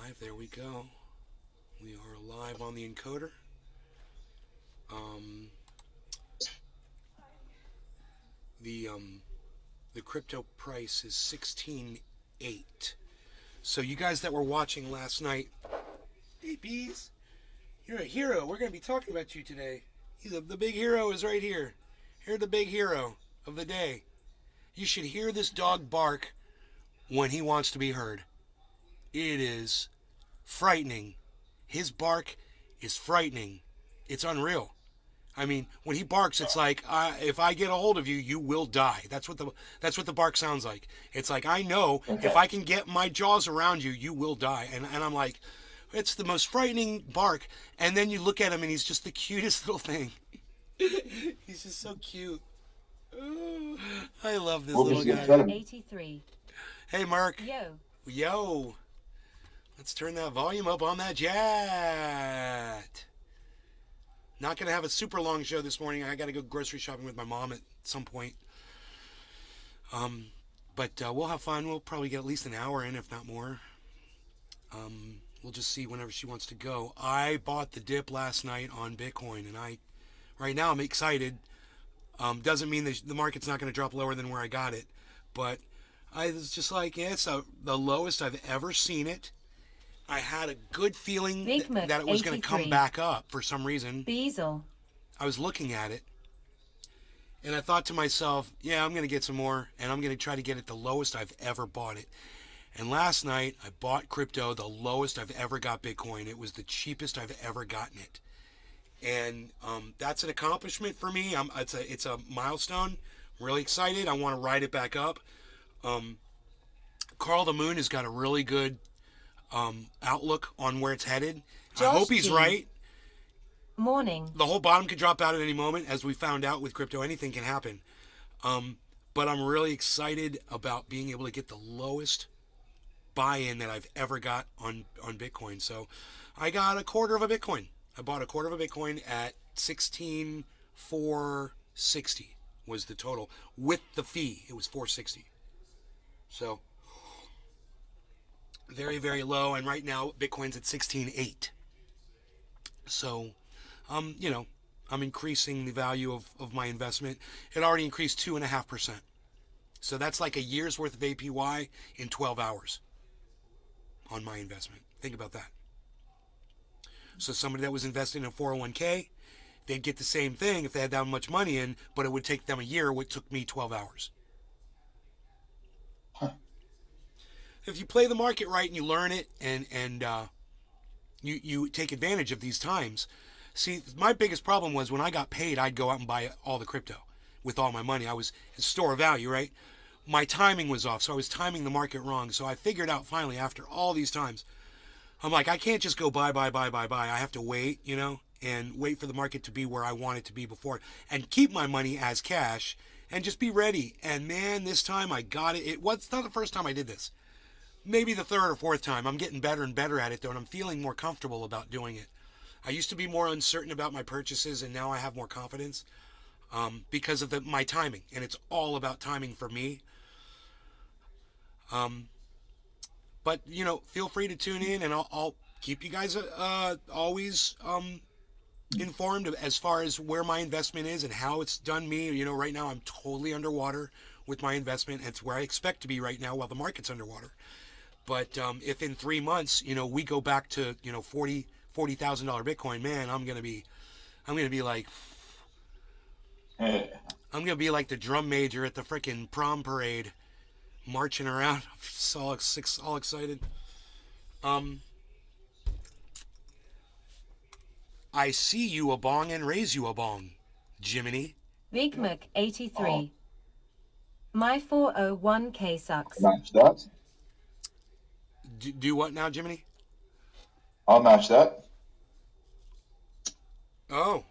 live. There we go. We are live on the encoder. Um, the um, the crypto price is 16.8. So you guys that were watching last night, hey Beez, you're a hero. We're gonna be talking about you today. The big hero is right here. You're the big hero of the day. You should hear this dog bark when he wants to be heard. It is frightening. His bark is frightening. It's unreal. I mean, when he barks, it's like if I get a hold of you, you will die. That's what the bark sounds like. It's like I know if I can get my jaws around you, you will die. And I'm like, it's the most frightening bark. And then you look at him, and he's just the cutest little thing. He's just so cute. Ooh, I love this little guy. 83. Hey, Mark. Yo. Let's turn that volume up on that jet. Not going to have a super long show this morning. I got to go grocery shopping with my mom at some point. But we'll have fun. We'll probably get at least an hour in, if not more. We'll just see whenever she wants to go. I bought the dip last night on Bitcoin, and right now I'm excited. Doesn't mean the market's not going to drop lower than where I got it, but I was just like, yeah, it's the lowest I've ever seen it. I had a good feeling that it was going to come back up for some reason. Beezle. I was looking at it, and I thought to myself, yeah, I'm going to get some more, and I'm going to try to get it the lowest I've ever bought it. And last night, I bought crypto the lowest I've ever got Bitcoin. It was the cheapest I've ever gotten it. And that's an accomplishment for me. It's a milestone. I'm really excited. I want to ride it back up. Carl the Moon has got a really good outlook on where it's headed. I hope he's right. Morning. The whole bottom could drop out at any moment. As we found out with crypto, anything can happen. But I'm really excited about being able to get the lowest buy-in that I've ever got on Bitcoin. So I got a quarter of a Bitcoin. I bought a quarter of a Bitcoin at 16,460 was the total. With the fee, it was 460. So very, very low. And right now, Bitcoin's at 16.8. So, I'm increasing the value of my investment. It already increased 2.5%. So that's like a year's worth of APY in 12 hours on my investment. Think about that. So somebody that was invested in a 401k, they'd get the same thing if they had that much money in, but it would take them a year, what took me 12 hours. Huh. If you play the market right and you learn it and you take advantage of these times. See, my biggest problem was when I got paid, I'd go out and buy all the crypto with all my money. I was a store of value, right? My timing was off, so I was timing the market wrong. So I figured out finally after all these times, I'm like, I can't just go buy. I have to wait, and wait for the market to be where I want it to be before and keep my money as cash and just be ready. And man, this time I got it. It's not the first time I did this. Maybe the third or fourth time. I'm getting better and better at it, though, and I'm feeling more comfortable about doing it. I used to be more uncertain about my purchases, and now I have more confidence because of my timing, and it's all about timing for me. But, feel free to tune in, and I'll keep you guys always informed as far as where my investment is and how it's done me. Right now I'm totally underwater with my investment. It's where I expect to be right now while the market's underwater. But if in 3 months, we go back to, $40,000 Bitcoin, man, I'm gonna be like, I'm gonna be like the drum major at the freaking prom parade, marching around. I'm so all excited. I see you a bong and raise you a bong, Jiminy. Big Mac 83. My 401k sucks. Match that. Do what now, Jiminy? I'll match that. Oh,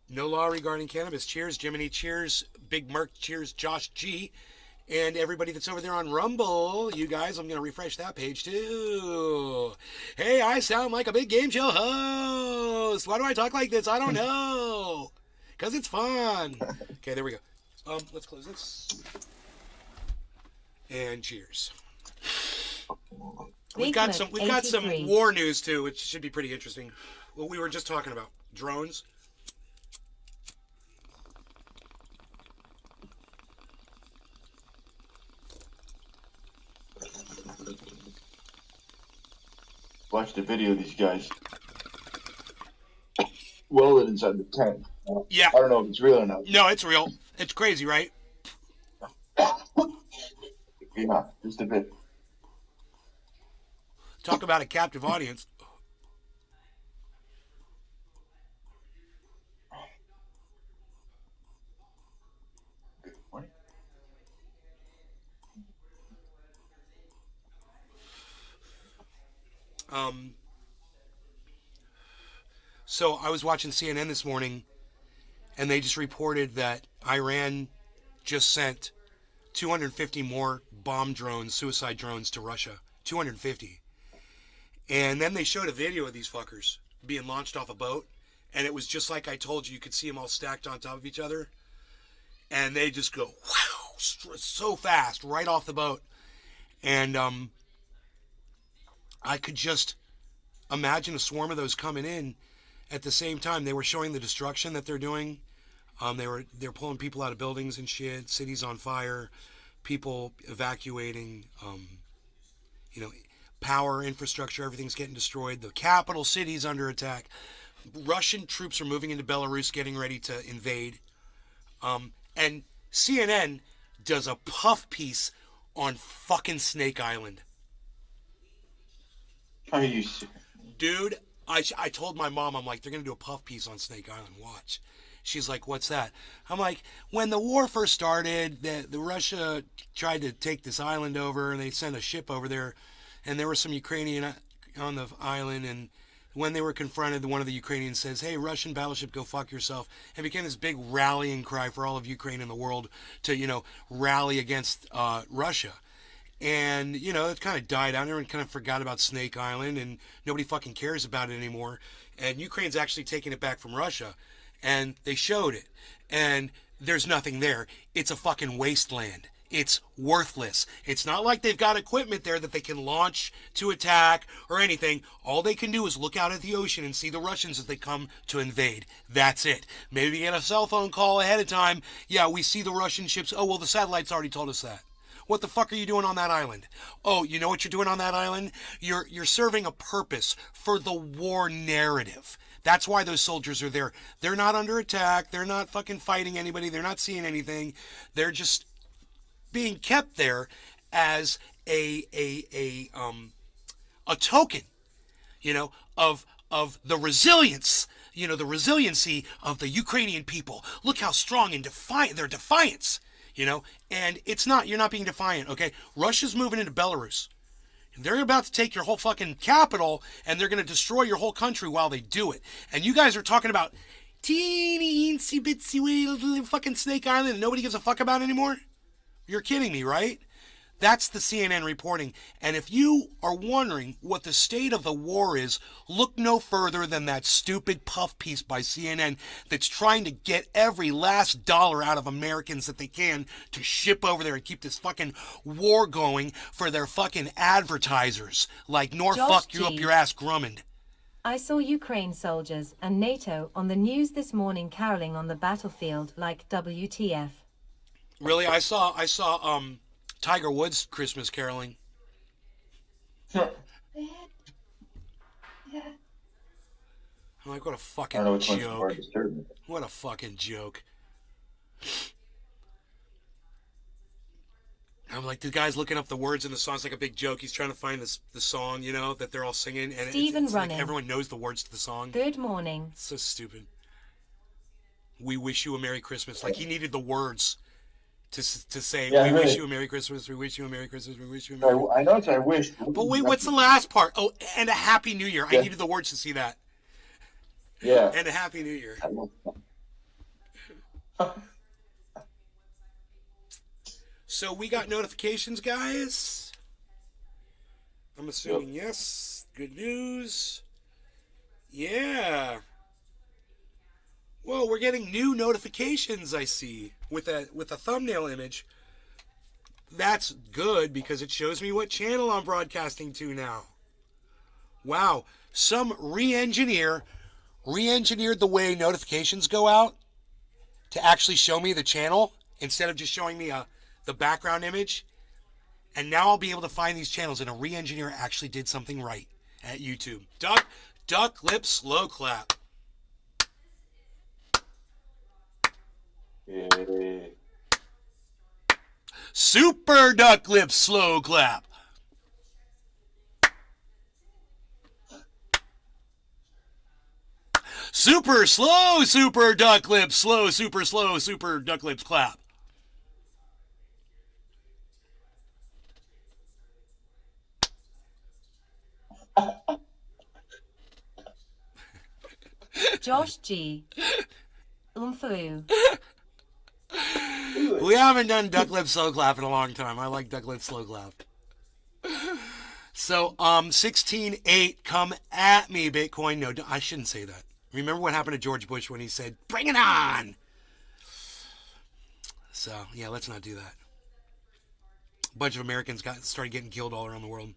no law regarding cannabis. Cheers, Jiminy. Cheers, Big Merc. Cheers, Josh G. And everybody that's over there on Rumble. You guys, I'm going to refresh that page too. Hey, I sound like a big game show host. Why do I talk like this? I don't know. Because it's fun. Okay, there we go. Let's close this. And cheers. We've got some 83. war news too, which should be pretty interesting. What we were just talking about, drones. Watched a video of these guys welded inside the tent. Yeah. I don't know if it's real or not. No, it's real. It's crazy, right? Yeah, just a bit. Talk about a captive audience. Good morning. So I was watching CNN this morning, and they just reported that Iran just sent 250 more bomb drones, suicide drones to Russia. 250. And then they showed a video of these fuckers being launched off a boat, and it was just like I told you. You could see them all stacked on top of each other, and they just go wow, so fast right off the boat. And I could just imagine a swarm of those coming in at the same time. They were showing the destruction that they're doing. They're pulling people out of buildings and shit, cities on fire, people evacuating, power infrastructure, everything's getting destroyed. The capital city's under attack. Russian troops are moving into Belarus, getting ready to invade. And CNN does a puff piece on fucking Snake Island. Are you serious? Dude, I told my mom, I'm like, they're going to do a puff piece on Snake Island. Watch. She's like, what's that? I'm like, when the war first started, the Russia tried to take this island over, and they sent a ship over there, and there were some Ukrainian on the island, and when they were confronted, one of the Ukrainians says, hey, Russian battleship, go fuck yourself. It became this big rallying cry for all of Ukraine and the world to, rally against Russia. And, it kind of died out. Everyone kind of forgot about Snake Island, and nobody fucking cares about it anymore. And Ukraine's actually taking it back from Russia. And they showed it. And there's nothing there. It's a fucking wasteland. It's worthless. It's not like they've got equipment there that they can launch to attack or anything. All they can do is look out at the ocean and see the Russians as they come to invade. That's it. Maybe get a cell phone call ahead of time. Yeah, we see the Russian ships. Oh, well, the satellites already told us that. What the fuck are you doing on that island? Oh, you know what you're doing on that island? You're serving a purpose for the war narrative. That's why those soldiers are there. They're not under attack. They're not fucking fighting anybody. They're not seeing anything. They're just being kept there as a token, of the resilience, the resiliency of the Ukrainian people. Look how strong and defiant, their defiance, and it's not, you're not being defiant, okay? Russia's moving into Belarus. They're about to take your whole fucking capital, and they're going to destroy your whole country while they do it. And you guys are talking about teeny, itsy, bitsy, wee, fucking Snake Island and nobody gives a fuck about it anymore? You're kidding me, right? That's the CNN reporting. And if you are wondering what the state of the war is, look no further than that stupid puff piece by CNN that's trying to get every last dollar out of Americans that they can to ship over there and keep this fucking war going for their fucking advertisers like Norfolk you up your ass Grummond. I saw Ukraine soldiers and NATO on the news this morning caroling on the battlefield like WTF. Really? I saw Tiger Woods Christmas caroling. I'm like, what a fucking joke. What a fucking joke. I'm like, the guy's looking up the words in the song. It's like a big joke. He's trying to find the song, that they're all singing. And it's like everyone knows the words to the song. Good morning. It's so stupid. We wish you a Merry Christmas. Like, he needed the words to say, we wish you a Merry Christmas, we wish you a Merry Christmas, we wish you a Merry Christmas. I know it's I wish. But wait, what's the last part? Oh, and a Happy New Year. Yeah. I needed the words to see that. Yeah. And a Happy New Year. So we got notifications, guys? I'm assuming yes. Good news. Yeah. Well, we're getting new notifications, I see, with a thumbnail image. That's good because it shows me what channel I'm broadcasting to now. Wow. Some re-engineered the way notifications go out to actually show me the channel instead of just showing me the background image. And now I'll be able to find these channels, and a re-engineer actually did something right at YouTube. Duck lip slow clap. Yeah. Super duck lip slow clap. Super slow, super duck lips, slow, super duck lips clap. Josh G. Umfu. We haven't done duck lip slow clap in a long time. I like duck lip slow clap. So, 16.8, come at me, Bitcoin. No, I shouldn't say that. Remember what happened to George Bush when he said, bring it on? So, yeah, let's not do that. A bunch of Americans started getting killed all around the world.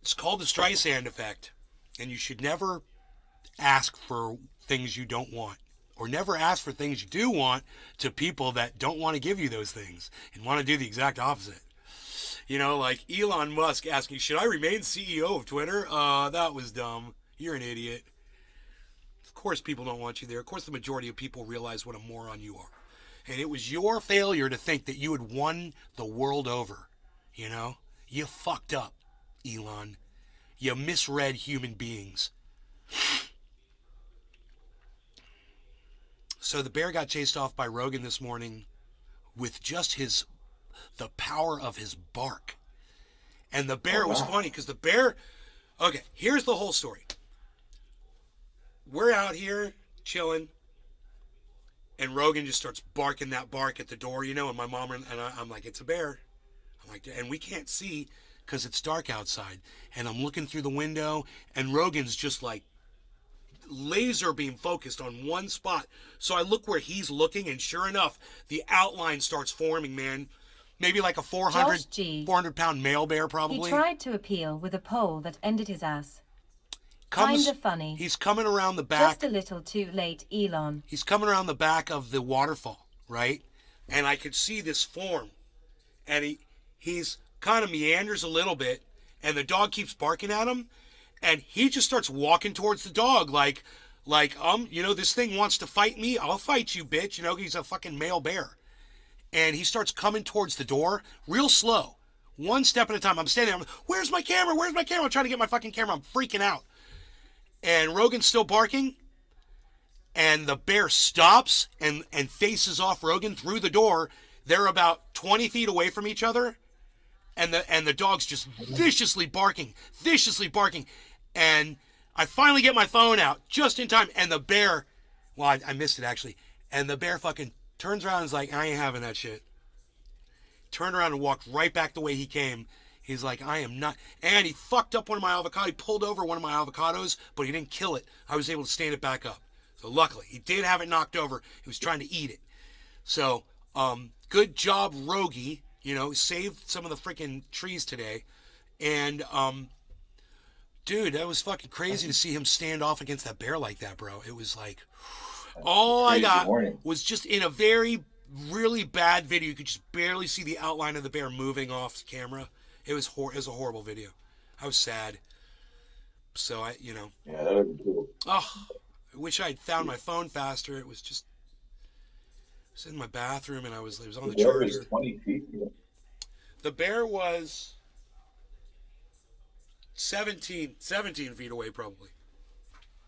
It's called the Streisand effect. And you should never ask for things you don't want. Or never ask for things you do want to people that don't want to give you those things and want to do the exact opposite. You know, like Elon Musk asking, should I remain CEO of Twitter? That was dumb. You're an idiot. Of course people don't want you there. Of course the majority of people realize what a moron you are. And it was your failure to think that you had won the world over. You know? You fucked up, Elon. You misread human beings. So the bear got chased off by Rogan this morning with just the power of his bark. And the bear was funny because the bear, okay, here's the whole story. We're out here chilling, and Rogan just starts barking that bark at the door, you know, and my mom and I'm like, it's a bear. I'm like, and we can't see because it's dark outside. And I'm looking through the window, and Rogan's just like laser beam focused on one spot. So I look where he's looking, and sure enough, the outline starts forming, man. Maybe like a 400 pound male bear, probably. He tried to appeal with a pole that ended his ass. Kinda funny. He's coming around the back. Just a little too late, Elon. He's coming around the back of the waterfall, right? And I could see this form. And he's kind of meanders a little bit, and the dog keeps barking at him, and he just starts walking towards the dog like, you know, this thing wants to fight me. I'll fight you, bitch. You know, he's a fucking male bear. And he starts coming towards the door real slow. One step at a time. I'm standing there. Where's my camera? Where's my camera? I'm trying to get my fucking camera. I'm freaking out. And Rogan's still barking. And the bear stops and faces off Rogan through the door. They're about 20 feet away from each other. And the dog's just viciously barking. And I finally get my phone out just in time. And the bear, well, I missed it actually. And the bear fucking turns around and is like, I ain't having that shit. Turned around and walked right back the way he came. He's like, I am not. And he fucked up one of my avocados. He pulled over one of my avocados, but he didn't kill it. I was able to stand it back up. So luckily, he did have it knocked over. He was trying to eat it. So, good job, Rogie. You know, saved some of the freaking trees today. And, dude, that was fucking crazy to see him stand off against that bear like that, bro. It was like, all I got was just in a really bad video. You could just barely see the outline of the bear moving off camera. It was a horrible video. I was sad. So Yeah, that would be cool. Oh, I wish I had found my phone faster. It was in my bathroom, and it was on the bear charger. was 20 feet. Yeah. The bear was 17 feet away, probably.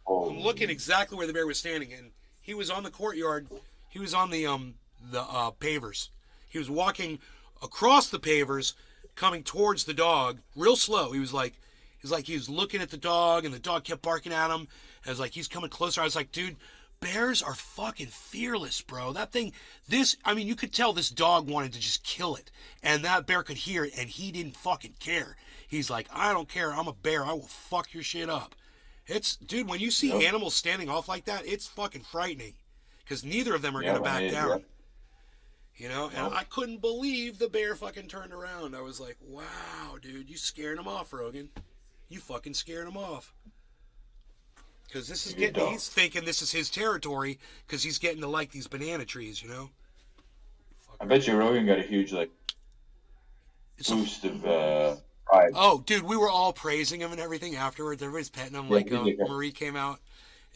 Oh. I'm looking exactly where the bear was standing, and he was on the courtyard. He was on the pavers. He was walking across the pavers, coming towards the dog, real slow. He was looking at the dog, and the dog kept barking at him. I was like, he's coming closer. I was like, dude, bears are fucking fearless, bro. That thing, you could tell this dog wanted to just kill it, and that bear could hear it, and he didn't fucking care. He's like, I don't care. I'm a bear. I will fuck your shit up. It's, dude, when you see Yep. animals standing off like that, it's fucking frightening. Because neither of them are Yeah, going to when back they- down. yeah. You know, and Nope. I couldn't believe the bear fucking turned around. I was like, wow, dude, you scared him off, Rogan. You fucking scared him off. Because this is You're getting, dumb. he's thinking this is his territory because he's getting to like these banana trees, you know? I bet you Rogan got a huge like It's a, boost of pride. oh, dude, we were all praising him and everything afterwards. Everybody's petting him. Yeah, Like, yeah. Marie came out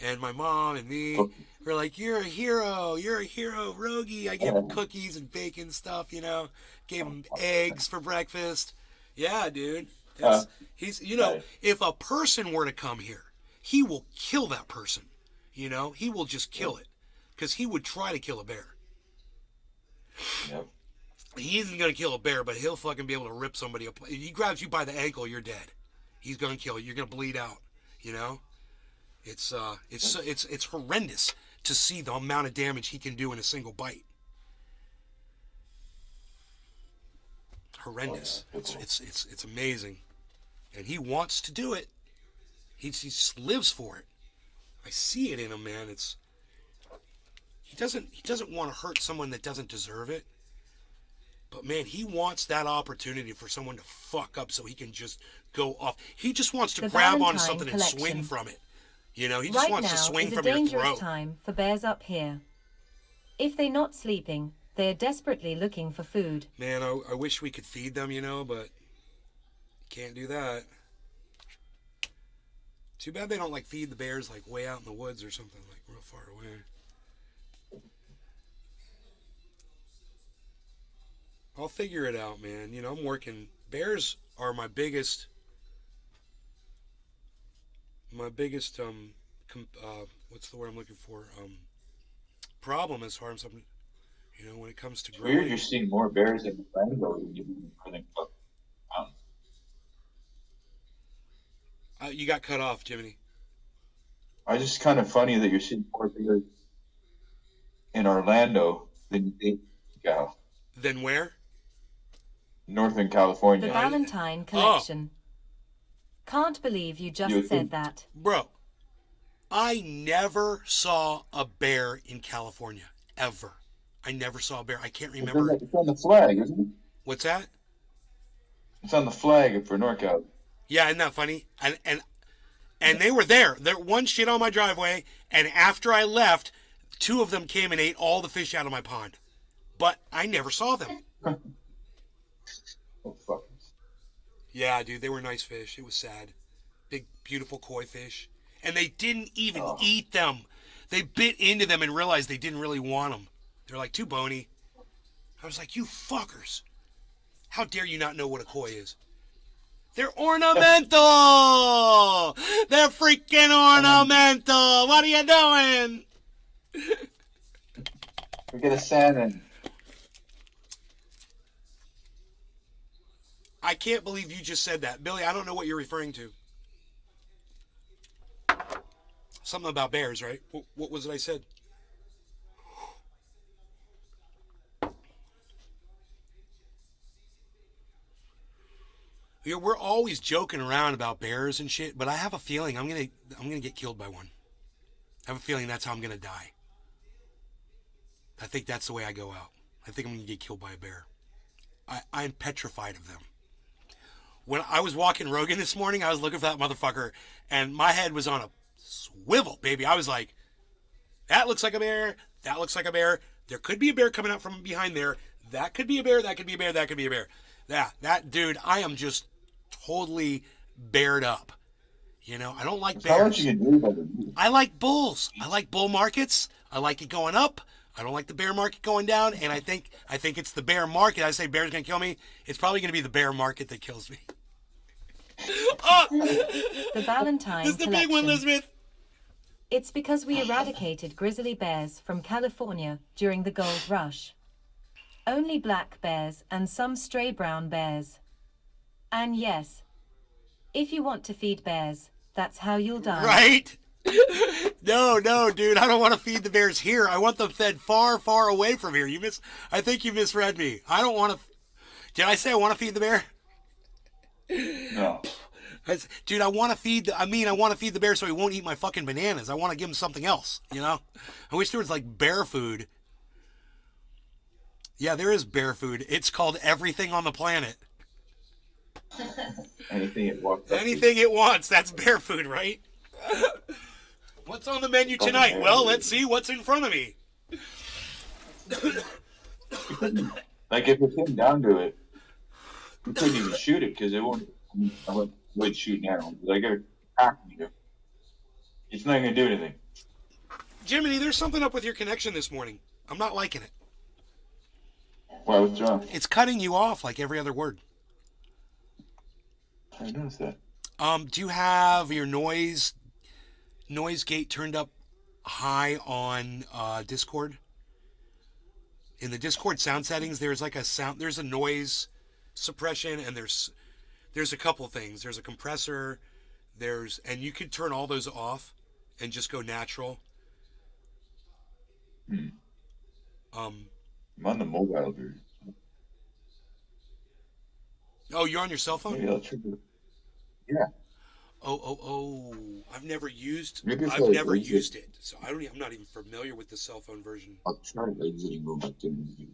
and my mom and me. We're like, you're a hero, Rogie. I gave him cookies and bacon stuff, you know. Gave him eggs for breakfast. Yeah, dude. That's, he's, you know, Nice. if a person were to come here, he will kill that person. You know, he will just kill it because he would try to kill a bear. Yep. He isn't gonna kill a bear, but he'll fucking be able to rip somebody up. If he grabs you by the ankle, you're dead. He's gonna kill you. You're gonna bleed out. You know, it's horrendous to see the amount of damage he can do in a single bite. Horrendous. Oh, yeah. It's amazing, and he wants to do it. He just lives for it. I see it in him, man. He doesn't want to hurt someone that doesn't deserve it. But man, he wants that opportunity for someone to fuck up so he can just go off. He just wants to The grab onto Valentine something and swing collection. from it. You know, he just Right wants now to swing is a from your dangerous throat. time for bears up here. If they're not sleeping, they're desperately looking for food. Man, I wish we could feed them, you know, but can't do that. Too bad they don't like feed the bears like way out in the woods or something, like real far away. I'll figure it out, man. You know, I'm working. Bears are my biggest what's the word I'm looking for? Problem as far as something, you know, when it comes to It's weird growing. you're seeing more bears in the Rango than you do in Northern Mountain. You got cut off, Jiminy. I just kind of funny that you're seeing more bears in Orlando than you do in Then where? Northern The California. Valentine collection. Can't believe you just You said think- that. Bro, I never saw a bear in California. Ever. I never saw a bear. I can't remember. It's on the flag, isn't it? What's that? It's on the flag for NorCal. Yeah, isn't that funny? And they were there. There one shit on my driveway, and after I left, two of them came and ate all the fish out of my pond. But I never saw them. Oh, fuck. Yeah, dude, they were nice fish. It was sad. Big, beautiful koi fish. And they didn't even eat them. They bit into them and realized they didn't really want them. They're like, too bony. I was like, you fuckers. How dare you not know what a koi is? They're ornamental! They're freaking ornamental! What are you doing? We get a salmon. I can't believe you just said that. Billy, I don't know what you're referring to. Something about bears, right? What was it I said? Yeah, we're always joking around about bears and shit, but I have a feeling I'm gonna get killed by one. I have a feeling that's how I'm gonna die. I think that's the way I go out. I think I'm gonna get killed by a bear. I'm petrified of them. When I was walking Rogan this morning, I was looking for that motherfucker, and my head was on a swivel, baby. I was like, that looks like a bear. That looks like a bear. There could be a bear coming out from behind there. That could be a bear. That could be a bear. That could be a bear. That dude, I am just totally bared up. You know, I don't like How much bears. you can do about it? I like bulls. I like bull markets. I like it going up. I don't like the bear market going down. And I think it's the bear market. I say bear's gonna kill me. It's probably gonna be the bear market that kills me. Oh, The Valentine this is the big one, collection. Elizabeth. It's because we eradicated grizzly bears from California during the gold rush. Only black bears and some stray brown bears. And yes, if you want to feed bears, that's how you'll die. Right? No, dude. I don't want to feed the bears here. I want them fed far, far away from here. I think you misread me. I don't want to. Did I say I want to feed the bear? No. Dude, I want to feed the bear so he won't eat my fucking bananas. I want to give him something else, you know? I wish there was like bear food. Yeah, there is bear food. It's called everything on the planet. Anything it walks up to. Anything it wants, that's bear food, right? What's on the menu tonight? Well, let's see what's in front of me. Like if it came down to it, we couldn't even shoot it because it won't. I would shoot now. Like it attack me. It's not gonna do anything. Jiminy, there's something up with your connection this morning. I'm not liking it. Why? What's wrong? It's cutting you off like every other word. I noticed that. Do you have your noise gate turned up high on Discord? In the Discord sound settings, there's like there's a noise suppression, and there's a couple things. There's a compressor, and you could turn all those off and just go natural. I'm on the mobile version. Oh, you're on your cell phone? Maybe I'll trigger it. Yeah. Oh! I've never used Maybe it's I've like never exit. used it, so I'm not even familiar with the cell phone version. I'll try exiting go back to the.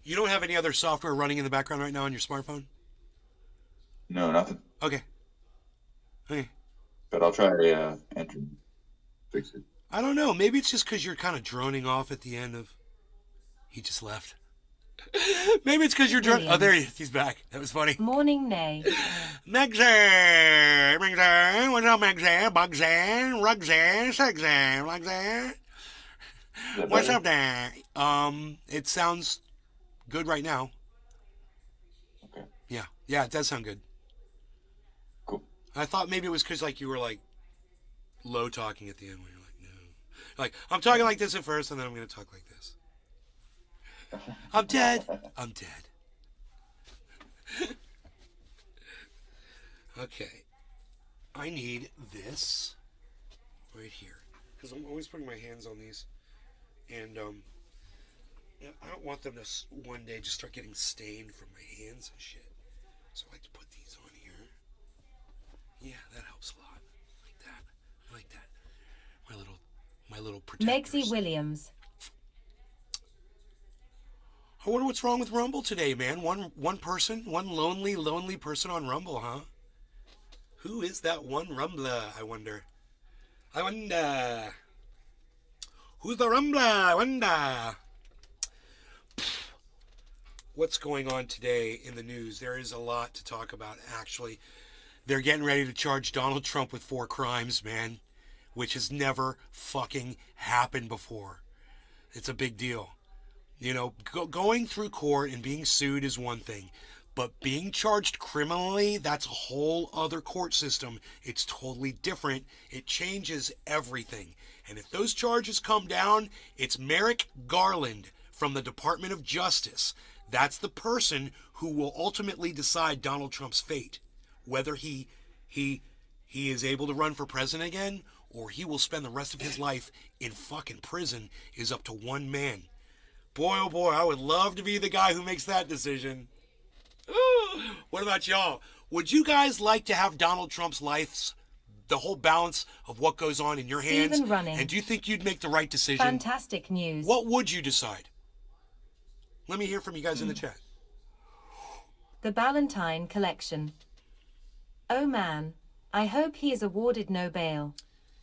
You don't have any other software running in the background right now on your smartphone? No, nothing. Okay. But I'll try entering. Fix it. I don't know. Maybe it's just because you're kind of droning off at the end of. He just left. Maybe it's because you're droning. Oh, there he is. He's back. That was funny. Morning, Nay. Megzan! What's up, Megzan? Bugzan? Rugzan? Sexan? Lugzan? What's up there? It sounds good right now. Okay. Yeah, it does sound good. Cool. I thought maybe it was because like you were like low talking at the end when you're like, no. Like, I'm talking like this at first and then I'm going to talk like this. I'm dead. Okay. I need this right here. Because I'm always putting my hands on these. And I don't want them to one day just start getting stained from my hands and shit. So I like to put these on here. Yeah, that helps a lot. Like that. I like that. My little protectors. Megsy Williams. I wonder what's wrong with Rumble today, man. One person, one lonely person on Rumble, huh? Who is that one Rumbler, I wonder? Who's the Rumbler? I wonder. What's going on today in the news? There is a lot to talk about, actually. They're getting ready to charge Donald Trump with 4 crimes, man, which has never fucking happened before. It's a big deal. You know, going through court and being sued is one thing, but being charged criminally, that's a whole other court system. It's totally different. It changes everything. And if those charges come down, it's Merrick Garland from the Department of Justice. That's the person who will ultimately decide Donald Trump's fate. Whether he is able to run for president again, or he will spend the rest of his life in fucking prison, is up to one man. Boy, oh boy, I would love to be the guy who makes that decision. What about y'all? Would you guys like to have Donald Trump's life, the whole balance of what goes on in your hands? Stephen Running. And do you think you'd make the right decision? Fantastic news. What would you decide? Let me hear from you guys in the chat. The Ballantine Collection. Oh man, I hope he is awarded no bail.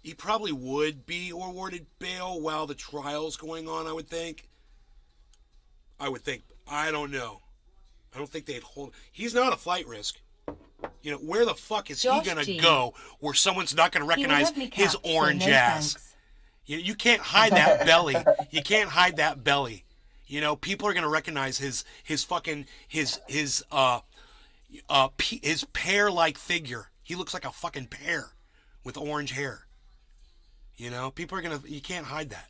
He probably would be awarded bail while the trial's going on, I would think. I don't know. I don't think they'd hold. He's not a flight risk. You know, where the fuck is Josh he going G. to go where someone's not going to He will recognize have me his capped, so orange no ass? thanks. You can't hide that belly. You can't hide that belly. You know, people are going to recognize his pear-like figure. He looks like a fucking pear with orange hair. You know, people are going to, you can't hide that.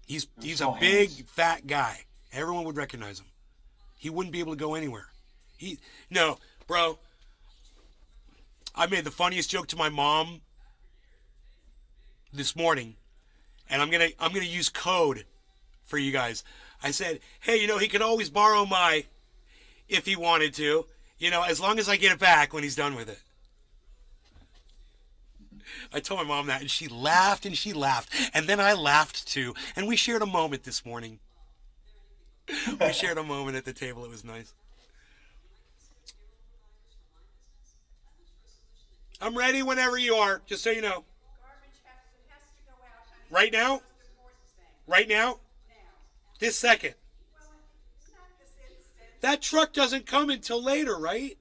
He's a big, fat guy. Everyone would recognize him. He wouldn't be able to go anywhere. No, bro. I made the funniest joke to my mom this morning, and I'm gonna use code for you guys. I said, hey, you know, he could always borrow if he wanted to. As long as I get it back when he's done with it. I told my mom that, and she laughed, and then I laughed too, and we shared a moment this morning. We shared a moment at the table. It was nice. I'm ready whenever you are, just so you know. Right now? Right now? This second. That truck doesn't come until later, right?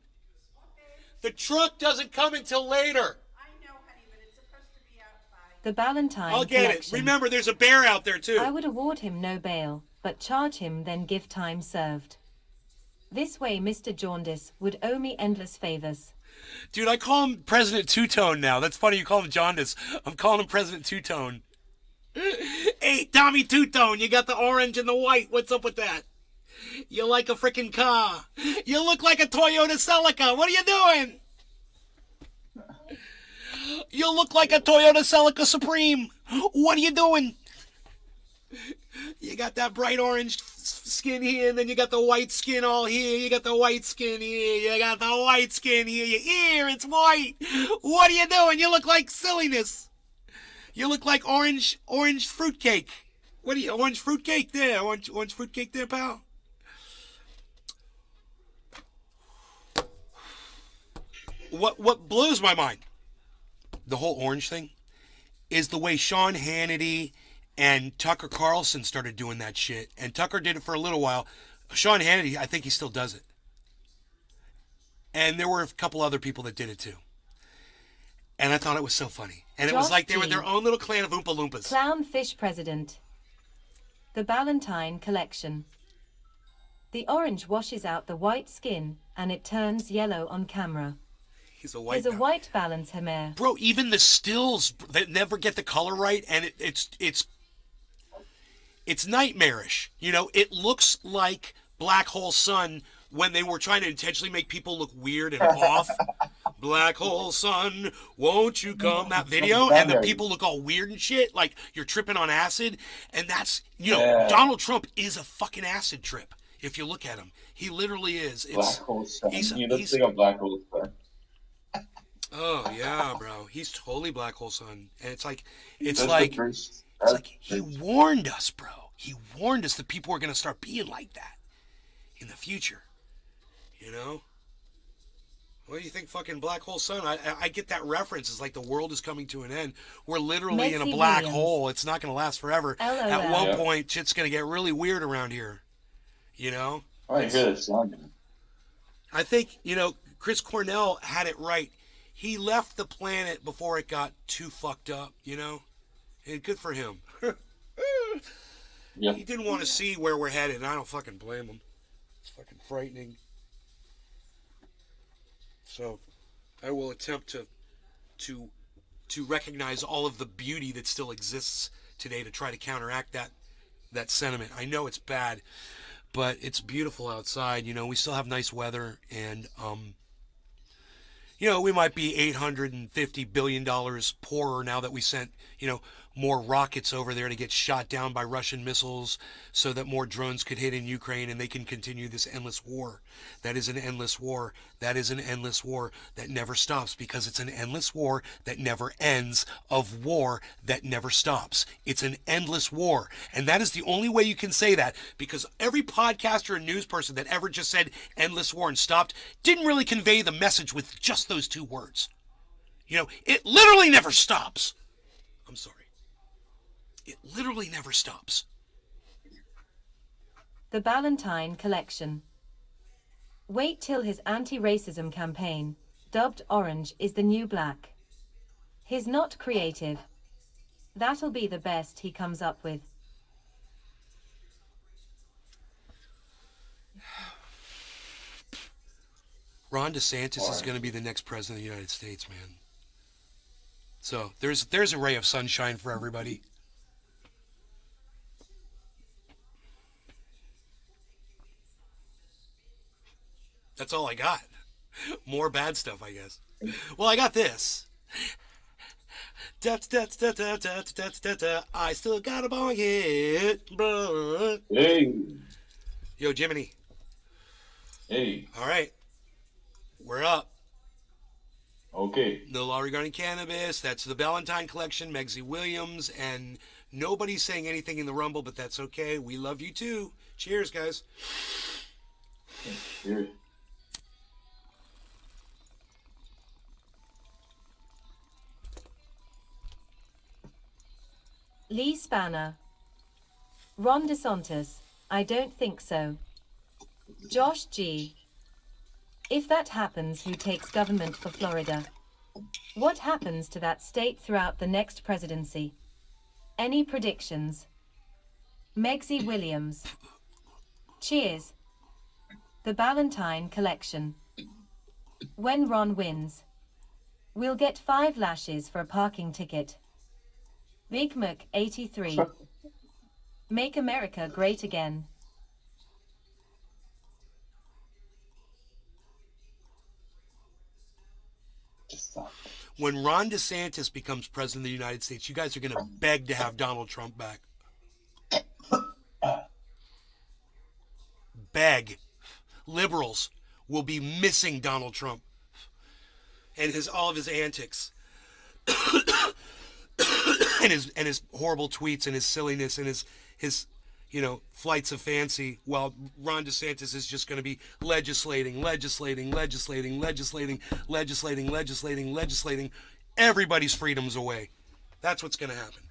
The truck doesn't come until later. The Ballantine I'll get collection. it. Remember, there's a bear out there, too. I would award him no bail, but charge him then give time served. This way Mr. Jaundice would owe me endless favors. Dude, I call him President Two-Tone now. That's funny you call him Jaundice. I'm calling him President Two-Tone. Hey, Tommy Two-Tone, you got the orange and the white. What's up with that? You like a freaking car. You look like a Toyota Celica. What are you doing? You look like a Toyota Celica Supreme. What are you doing? You got that bright orange skin here, and then you got the white skin all here. You got the white skin here. You got the white skin here. Your ear, it's white. What are you doing? You look like silliness. You look like orange fruitcake. What are you, orange fruitcake there? Orange fruitcake there, pal? What blows my mind, the whole orange thing, is the way Sean Hannity and Tucker Carlson started doing that shit. And Tucker did it for a little while. Sean Hannity, I think he still does it. And there were a couple other people that did it too. And I thought it was so funny. And it was like they were their own little clan of Oompa Loompas. Clownfish President. The Ballantine collection. The orange washes out the white skin and it turns yellow on camera. He's a white. There's a white balance Hamer. Bro, even the stills that never get the color right, and it's nightmarish. It looks like Black Hole Sun when they were trying to intentionally make people look weird and off. Black Hole Sun, won't you come? That video, and the people look all weird and shit, like you're tripping on acid. And that's, Donald Trump is a fucking acid trip. If you look at him, he literally is. Black Hole Sun. Let's think of Black Hole Sun. Oh yeah, bro. He's totally Black Hole Sun, and it's like he warned us, bro. He warned us that people are gonna start being like that in the future. What do you think, fucking Black Hole Sun? I get that reference. It's like the world is coming to an end. We're literally in a black hole. It's not gonna last forever. LOL. At one point, shit's gonna get really weird around here. I hear that song. I think Chris Cornell had it right. He left the planet before it got too fucked up, And good for him. Yeah. He didn't want to see where we're headed, and I don't fucking blame him. It's fucking frightening. So, I will attempt to recognize all of the beauty that still exists today to try to counteract that sentiment. I know it's bad, but it's beautiful outside. We still have nice weather, and we might be $850 billion poorer now that we sent, more rockets over there to get shot down by Russian missiles so that more drones could hit in Ukraine and they can continue this endless war. That is an endless war. That is an endless war that never stops, because it's an endless war that never ends, of war that never stops. It's an endless war. And that is the only way you can say that, because every podcaster and news person that ever just said endless war and stopped didn't really convey the message with just those two words. It literally never stops. I'm sorry. It literally never stops. The Ballantine collection. Wait till his anti-racism campaign, dubbed Orange is the New Black. He's not creative. That'll be the best he comes up with. Ron DeSantis is going to be the next president of the United States, man. So there's a ray of sunshine for everybody. That's all I got. More bad stuff, I guess. Well, I got this. I still got a bong hit, bro. Hey. Yo, Jiminy. Hey. All right. We're up. Okay. No law regarding cannabis. That's the Valentine collection, Megsy Williams, and nobody's saying anything in the Rumble, but that's okay. We love you too. Cheers, guys. Cheers. Lee Spanner. Ron DeSantis. I don't think so. Josh G. If that happens, who takes government for Florida? What happens to that state throughout the next presidency? Any predictions? Megsy Williams. Cheers. The Ballantine collection. When Ron wins, we'll get 5 lashes for a parking ticket. Big Mac 83. Make America great again. When Ron DeSantis becomes president of the United States, you guys are going to beg to have Donald Trump back. Beg. Liberals will be missing Donald Trump and all of his antics. and his horrible tweets and his silliness and his flights of fancy, while Ron DeSantis is just going to be legislating everybody's freedoms away. That's what's going to happen.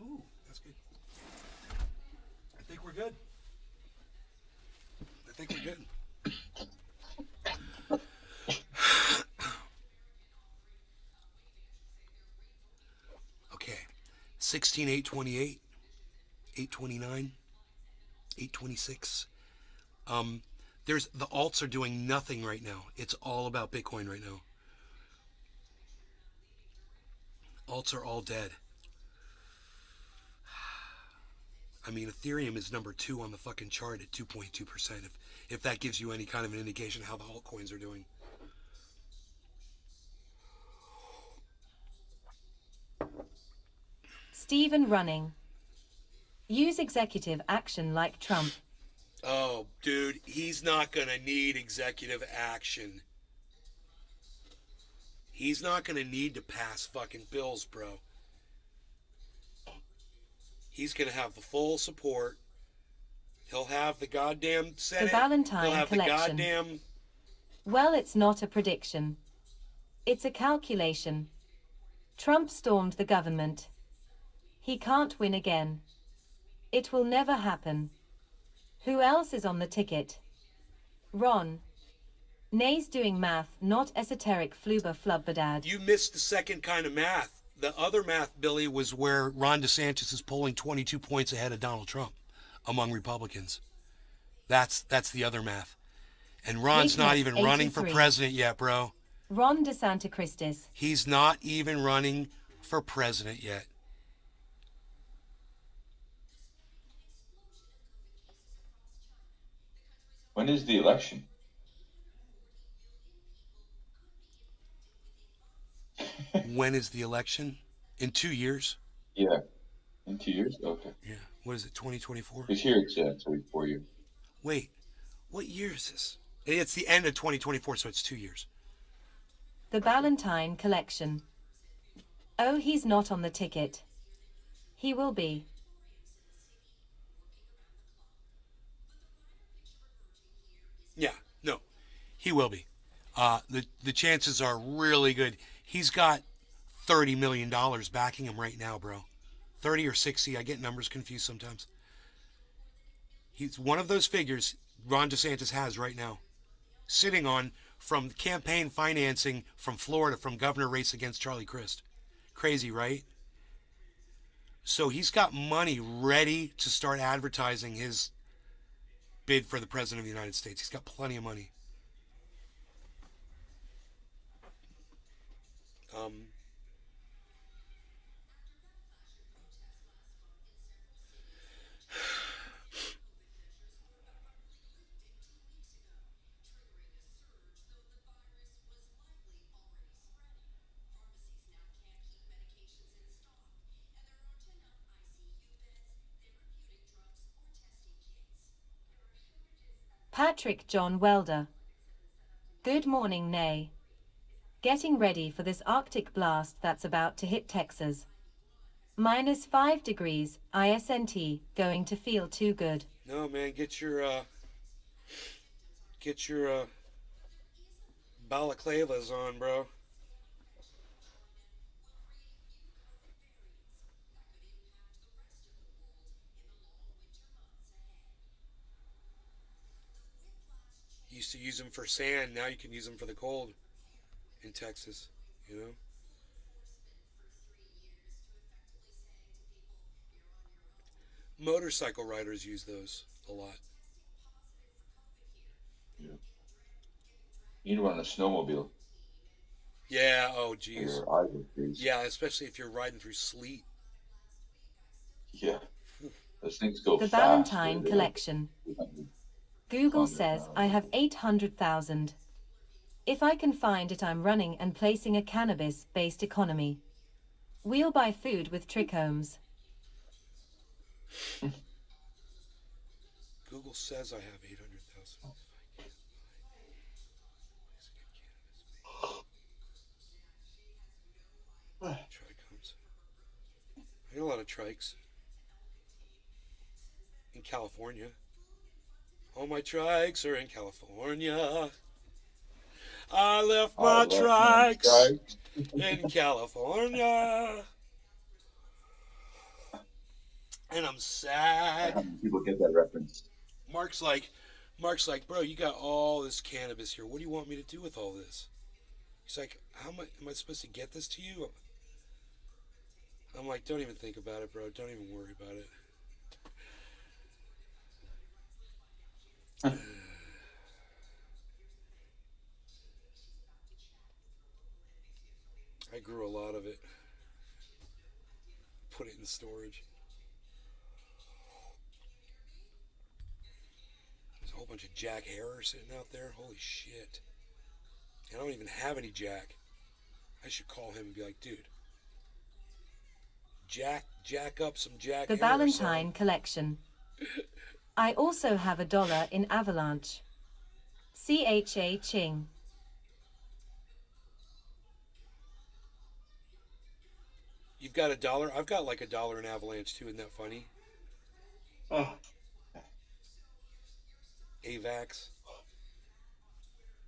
Ooh, that's good. I think we're good. Okay. 16, 828, 829, 826. The alts are doing nothing right now. It's all about Bitcoin right now. Alts are all dead. I mean, Ethereum is number 2 on the fucking chart at 2.2%. If that gives you any kind of an indication of how the altcoins are doing. Stephen Running. Use executive action like Trump. Oh, dude, he's not going to need executive action. He's not going to need to pass fucking bills, bro. He's going to have the full support. He'll have the goddamn Senate. The Ballantine He'll have collection. the goddamn... Well, it's not a prediction. It's a calculation. Trump stormed the government. He can't win again. It will never happen. Who else is on the ticket? Ron. Nay's doing math, not esoteric flubber flubbadad. You missed the second kind of math. The other math, Billy, was where Ron DeSantis is polling 22 points ahead of Donald Trump among Republicans. That's the other math. And Ron's not even running for president yet, bro. Ron DeSantis. He's not even running for president yet. When is the election? When is the election? In 2 years? Yeah. In 2 years? Okay. Yeah. What is it, 2024? This year it's 4 years. Wait, what year is this? It's the end of 2024, so it's 2 years. The Ballantine collection. Oh, he's not on the ticket. He will be. Yeah, no, he will be. The chances are really good. He's got $30 million backing him right now, bro. 30 or 60, I get numbers confused sometimes. He's one of those figures Ron DeSantis has right now, sitting on from campaign financing from Florida, from governor race against Charlie Crist. Crazy, right? So he's got money ready to start advertising his bid for the president of the United States. He's got plenty of money. Patrick John Welder. Good morning, Nay. Getting ready for this Arctic blast that's about to hit Texas. -5 degrees, ISNT, going to feel too good. No, man, get your balaclavas on, bro. You used to use them for sand. Now you can use them for the cold in Texas, you know? Motorcycle riders use those a lot. Yeah. You need one on a snowmobile. Yeah, oh, geez. Your eyes will freeze. Yeah, especially if you're riding through sleet. Yeah. Those things go The fast. Valentine They're Collection. like Google 100 says I have 800,000. If I can find it, I'm running and placing a cannabis-based economy. We'll buy food with trichomes. Google says I have 800,000. Trichomes. I get a lot of trikes in California. All my trikes are in California. I left my trikes in California. And I'm sad. How many people get that reference? Mark's like, bro, you got all this cannabis here. What do you want me to do with all this? He's like, how am I supposed to get this to you? I'm like, don't even think about it, bro. Don't even worry about it. I grew a lot of it. Put it in storage. There's a whole bunch of Jack Harrer sitting out there. Holy shit. I don't even have any Jack. I should call him and be like, dude, jack up some Jack The Harrer, Valentine son. Collection. I also have $1 in Avalanche. CHA Ching. You've got $1? I've got like $1 in Avalanche too. Isn't that funny? Oh. AVAX.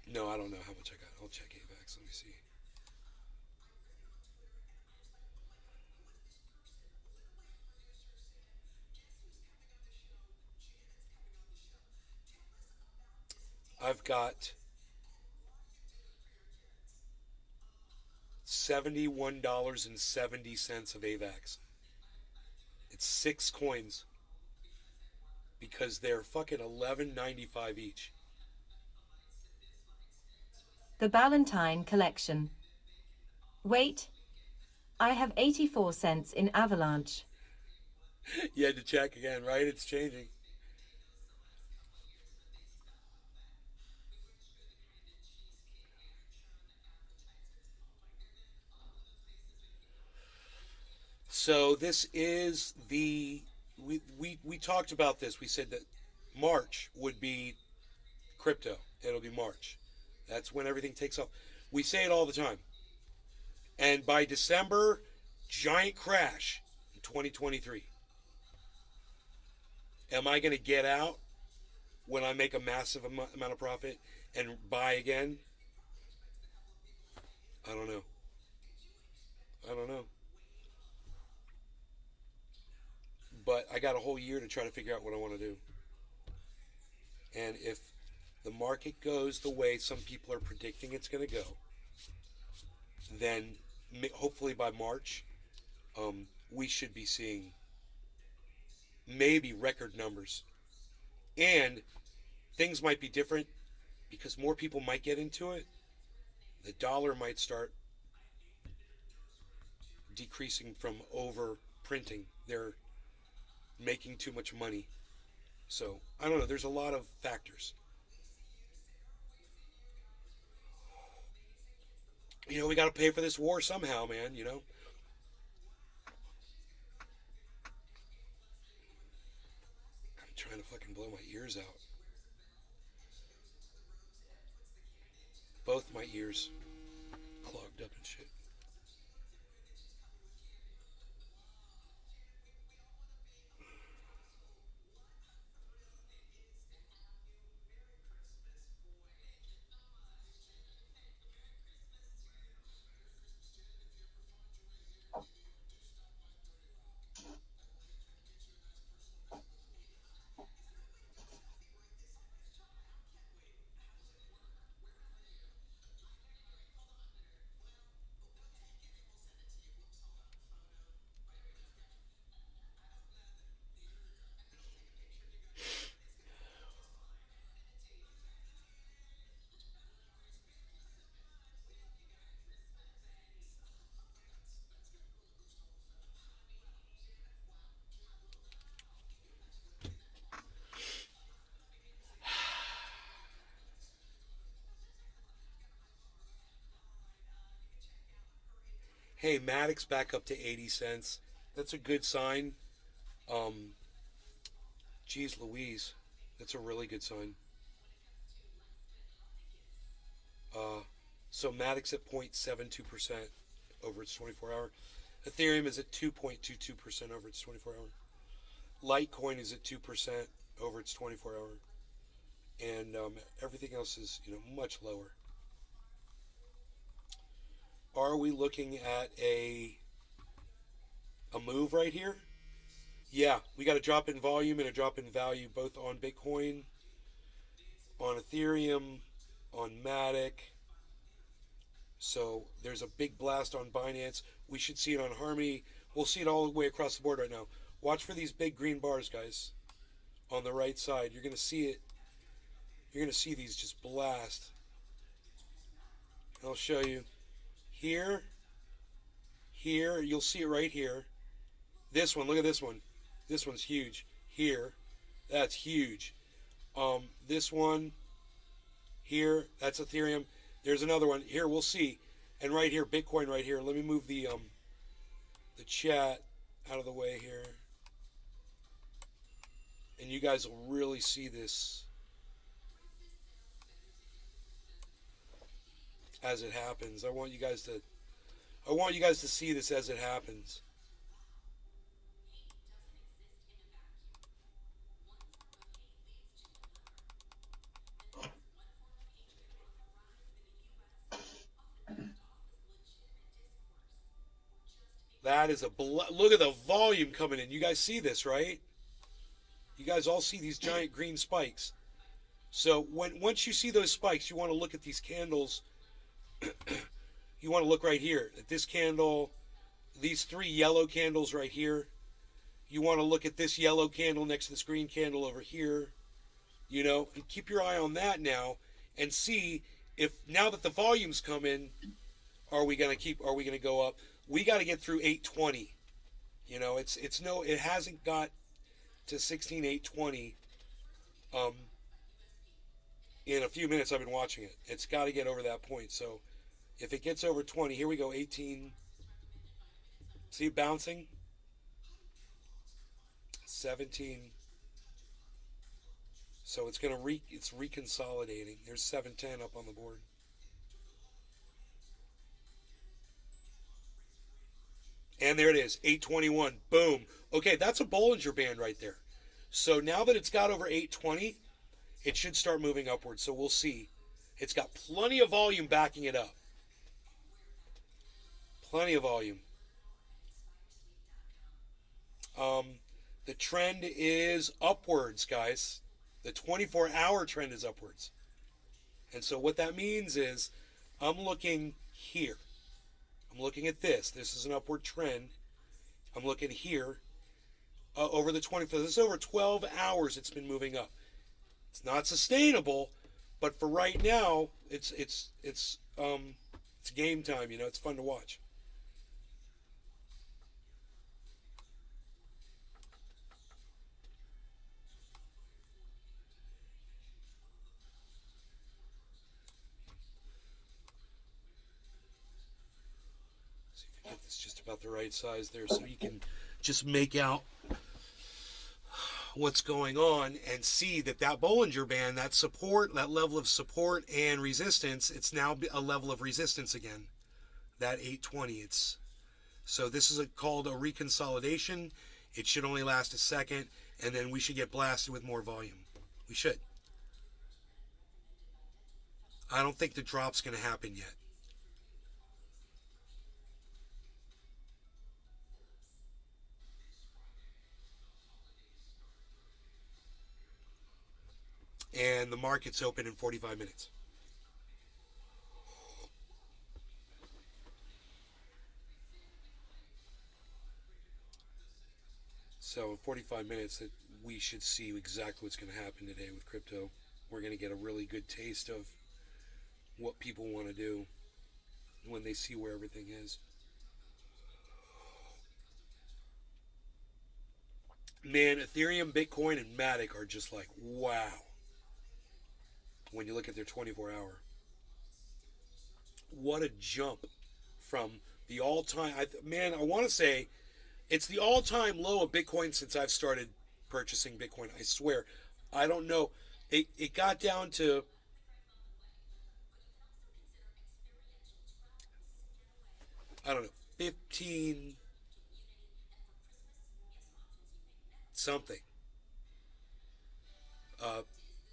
No, I don't know how much I got. I'll check AVAX. Let me see. I've got $71.70 of AVAX. It's 6 coins because they're fucking $11.95 each. The Valentine Collection. Wait. I have 84 cents in Avalanche. You had to check again, right? It's changing. So this is we talked about this. We said that March would be crypto. It'll be March. That's when everything takes off. We say it all the time. And by December, giant crash in 2023. Am I going to get out when I make a massive amount of profit and buy again? I don't know. But I got a whole year to try to figure out what I want to do. And if the market goes the way some people are predicting it's going to go, then hopefully by March, we should be seeing maybe record numbers. And things might be different because more people might get into it. The dollar might start decreasing from over printing. They're making too much money. So, I don't know. There's a lot of factors. You know, we got to pay for this war somehow, man, you know? I'm trying to fucking blow my ears out. Both my ears clogged up and shit. Hey, Maddox back up to 80 cents. That's a good sign. Um, Geez Louise. That's a really good sign. Uh, so Maddox at 0.72% over its 24 hour. Ethereum is at 2.22% over its 24 hour. Litecoin is at 2% over its 24 hour. And everything else is, much lower. Are we looking at a move right here? Yeah, we got a drop in volume and a drop in value both on Bitcoin, on Ethereum, on Matic. So there's a big blast on Binance. We should see it on Harmony. We'll see it all the way across the board right now. Watch for these big green bars, guys, on the right side. You're going to see it. You're going to see these just blast. I'll show you. Here, you'll see it right here. This one, look at this one. This one's huge. Here, that's huge. This one, here, that's Ethereum. There's another one. Here, we'll see. And right here, Bitcoin right here. Let me move the chat out of the way here. And you guys will really see this as it happens. I want you guys to see this as it happens. That is look at the volume coming in. You guys see this, right? You guys all see these giant green spikes. So once you see those spikes, you want to look at these candles. You want to look right here at this candle, these three yellow candles right here. You want to look at this yellow candle next to this green candle over here. And keep your eye on that now and see if now that the volumes come in, are we going to go up? We got to get through 820. It hasn't got to 16,820 in a few minutes. I've been watching it. It's got to get over that point. So if it gets over 20, here we go, 18. See it bouncing? 17. So it's it's reconsolidating. There's 710 up on the board. And there it is, 821. Boom. Okay, that's a Bollinger Band right there. So now that it's got over 820, it should start moving upwards. So we'll see. It's got plenty of volume backing it up. Plenty of volume. The trend is upwards, guys. The 24-hour trend is upwards. And so what that means is I'm looking here. I'm looking at this. This is an upward trend. I'm looking here over the 24. This is over 12 hours it's been moving up. It's not sustainable, but for right now, it's game time. It's fun to watch. Get this just about the right size there so you can just make out what's going on and see that Bollinger Band, that support, that level of support and resistance, it's now a level of resistance again. That 820, so this is called a reconsolidation. It should only last a second, and then we should get blasted with more volume. We should. I don't think the drop's going to happen yet. And the market's open in 45 minutes. So in 45 minutes, we should see exactly what's going to happen today with crypto. We're going to get a really good taste of what people want to do when they see where everything is. Man, Ethereum, Bitcoin, and Matic are just like, wow. When you look at their 24-hour. What a jump from the all-time... I want to say it's the all-time low of Bitcoin since I've started purchasing Bitcoin. I swear. I don't know. It got down to... I don't know, 15 something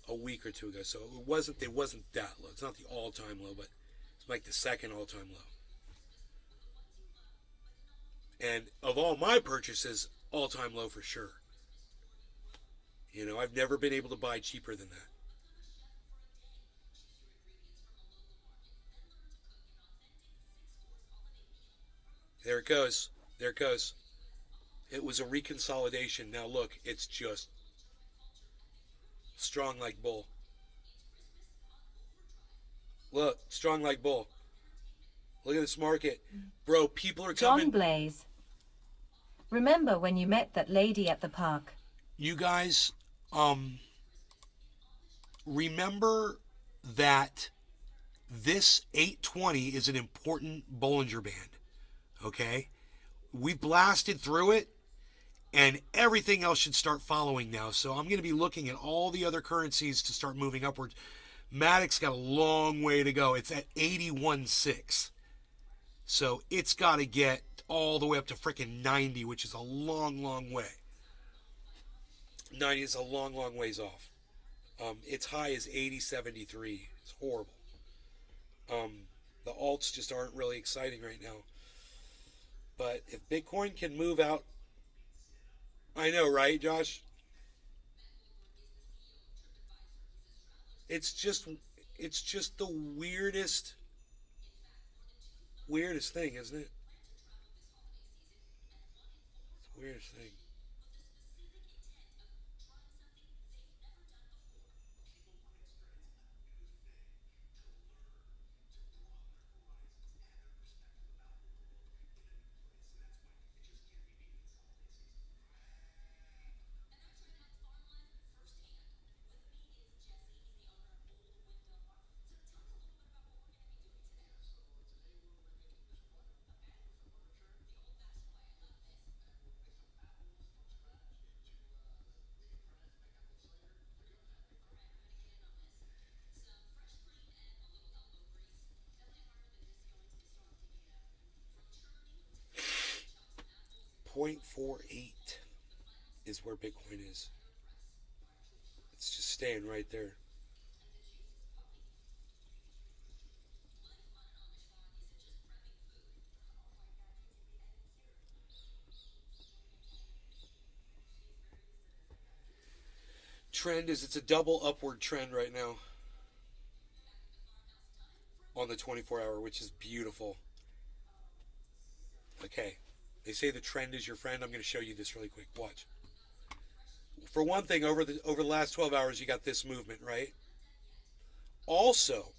a week or two ago. So it wasn't that low. It's not the all-time low, but it's like the second all-time low. And of all my purchases, all-time low for sure. You know, I've never been able to buy cheaper than that. There it goes. There it goes. It was a reconsolidation. Now look, it's just strong like bull. Look, strong like bull. Look at this market. Bro, people are coming. John Blaze. Remember when you met that lady at the park? You guys, remember that this 820 is an important Bollinger Band. Okay? We blasted through it, and everything else should start following now. So I'm going to be looking at all the other currencies to start moving upwards. Matic's got a long way to go. It's at 81.6. So it's got to get all the way up to freaking 90, which is a long, long way. 90 is a long, long ways off. Its high is 80.73. It's horrible. The alts just aren't really exciting right now. But if Bitcoin can move out, I know, right, Josh? It's just the weirdest thing, isn't it? It's the weirdest thing. .48 is where Bitcoin is. It's just staying right there. Trend is it's a double upward trend right now on the 24-hour, which is beautiful. Okay. They say the trend is your friend. I'm going to show you this really quick. Watch. For one thing, over the last 12 hours, you got this movement, right? Also,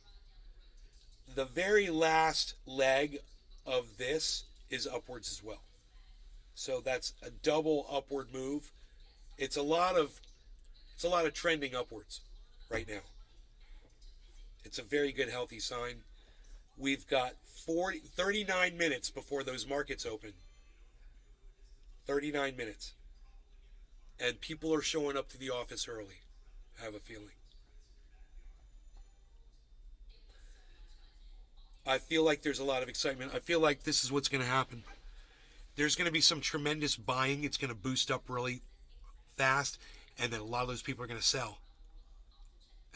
the very last leg of this is upwards as well. So that's a double upward move. It's a lot of trending upwards right now. It's a very good, healthy sign. We've got 39 minutes before those markets open. 39 minutes. And people are showing up to the office early, I have a feeling. I feel like there's a lot of excitement. I feel like this is what's going to happen. There's going to be some tremendous buying. It's going to boost up really fast, and then a lot of those people are going to sell.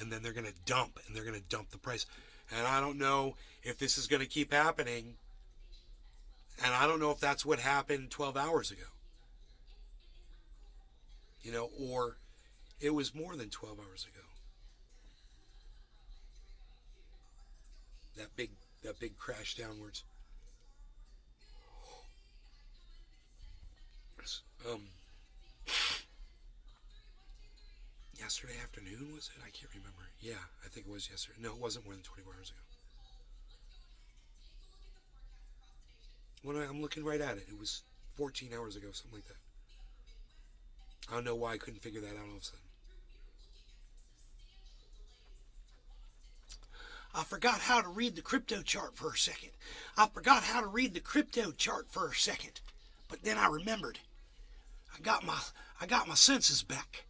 And then they're going to dump, and they're going to dump the price. And I don't know if this is going to keep happening. And I don't know if that's what happened 12 hours ago. You know, or it was more than 12 hours ago. That big crash downwards. Um, Yesterday afternoon, was it? I can't remember. Yeah, I think it was yesterday. No, it wasn't more than 24 hours ago. When I'm looking right at it, it was 14 hours ago, something like that. I don't know why I couldn't figure that out all of a sudden. I forgot how to read the crypto chart for a second. But then I remembered. I got my senses back.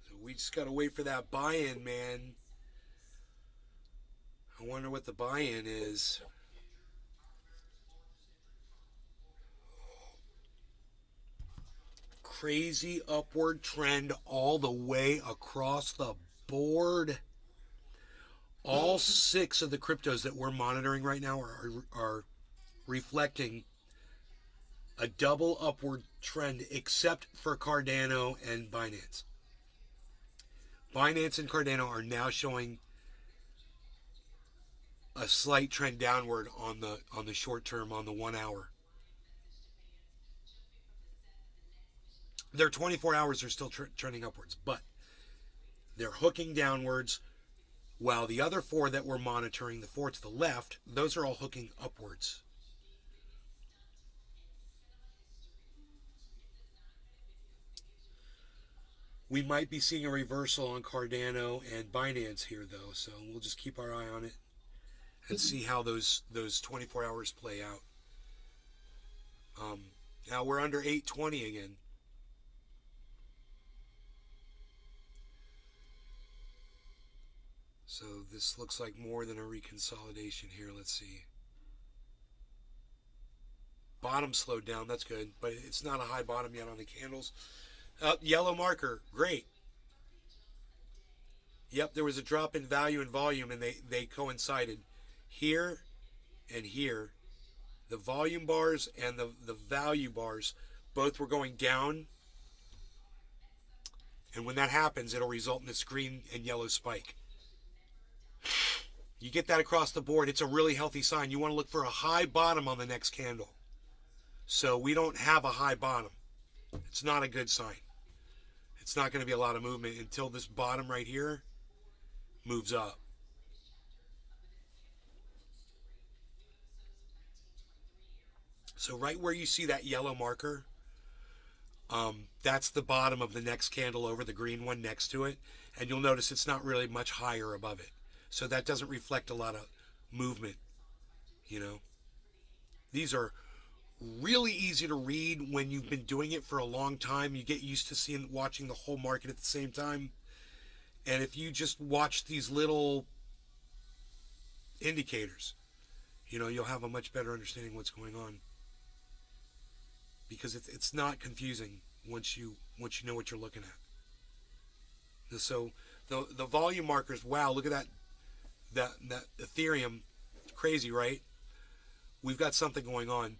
So we just gotta wait for that buy-in, man. I wonder what the buy-in is. Crazy upward trend all the way across the board. All 6 of the cryptos that we're monitoring right now are reflecting a double upward trend, except for Cardano and Binance. Binance and Cardano are now showing a slight trend downward on the short term, on the 1 hour. Their 24 hours are still trending upwards, but they're hooking downwards, while the other 4 that we're monitoring, the 4 to the left, those are all hooking upwards. We might be seeing a reversal on Cardano and Binance here, though, so we'll just keep our eye on it and see how those 24 hours play out. Now we're under 820 again. So this looks like more than a reconsolidation here. Let's see. Bottom slowed down. That's good, but it's not a high bottom yet on the candles. Yellow marker. Great. Yep, there was a drop in value and volume, and they coincided. Here and here, the volume bars and the value bars both were going down. And when that happens, it'll result in this green and yellow spike. You get that across the board, it's a really healthy sign. You want to look for a high bottom on the next candle. So we don't have a high bottom. It's not a good sign. It's not going to be a lot of movement until this bottom right here moves up. So right where you see that yellow marker, that's the bottom of the next candle over the green one next to it. And you'll notice it's not really much higher above it. So that doesn't reflect a lot of movement, you know. These are really easy to read when you've been doing it for a long time. You get used to watching the whole market at the same time. And if you just watch these little indicators, you know, you'll have a much better understanding of what's going on. Because it's not confusing once you know what you're looking at. So the volume markers, wow, look at that Ethereum, crazy, right? We've got something going on.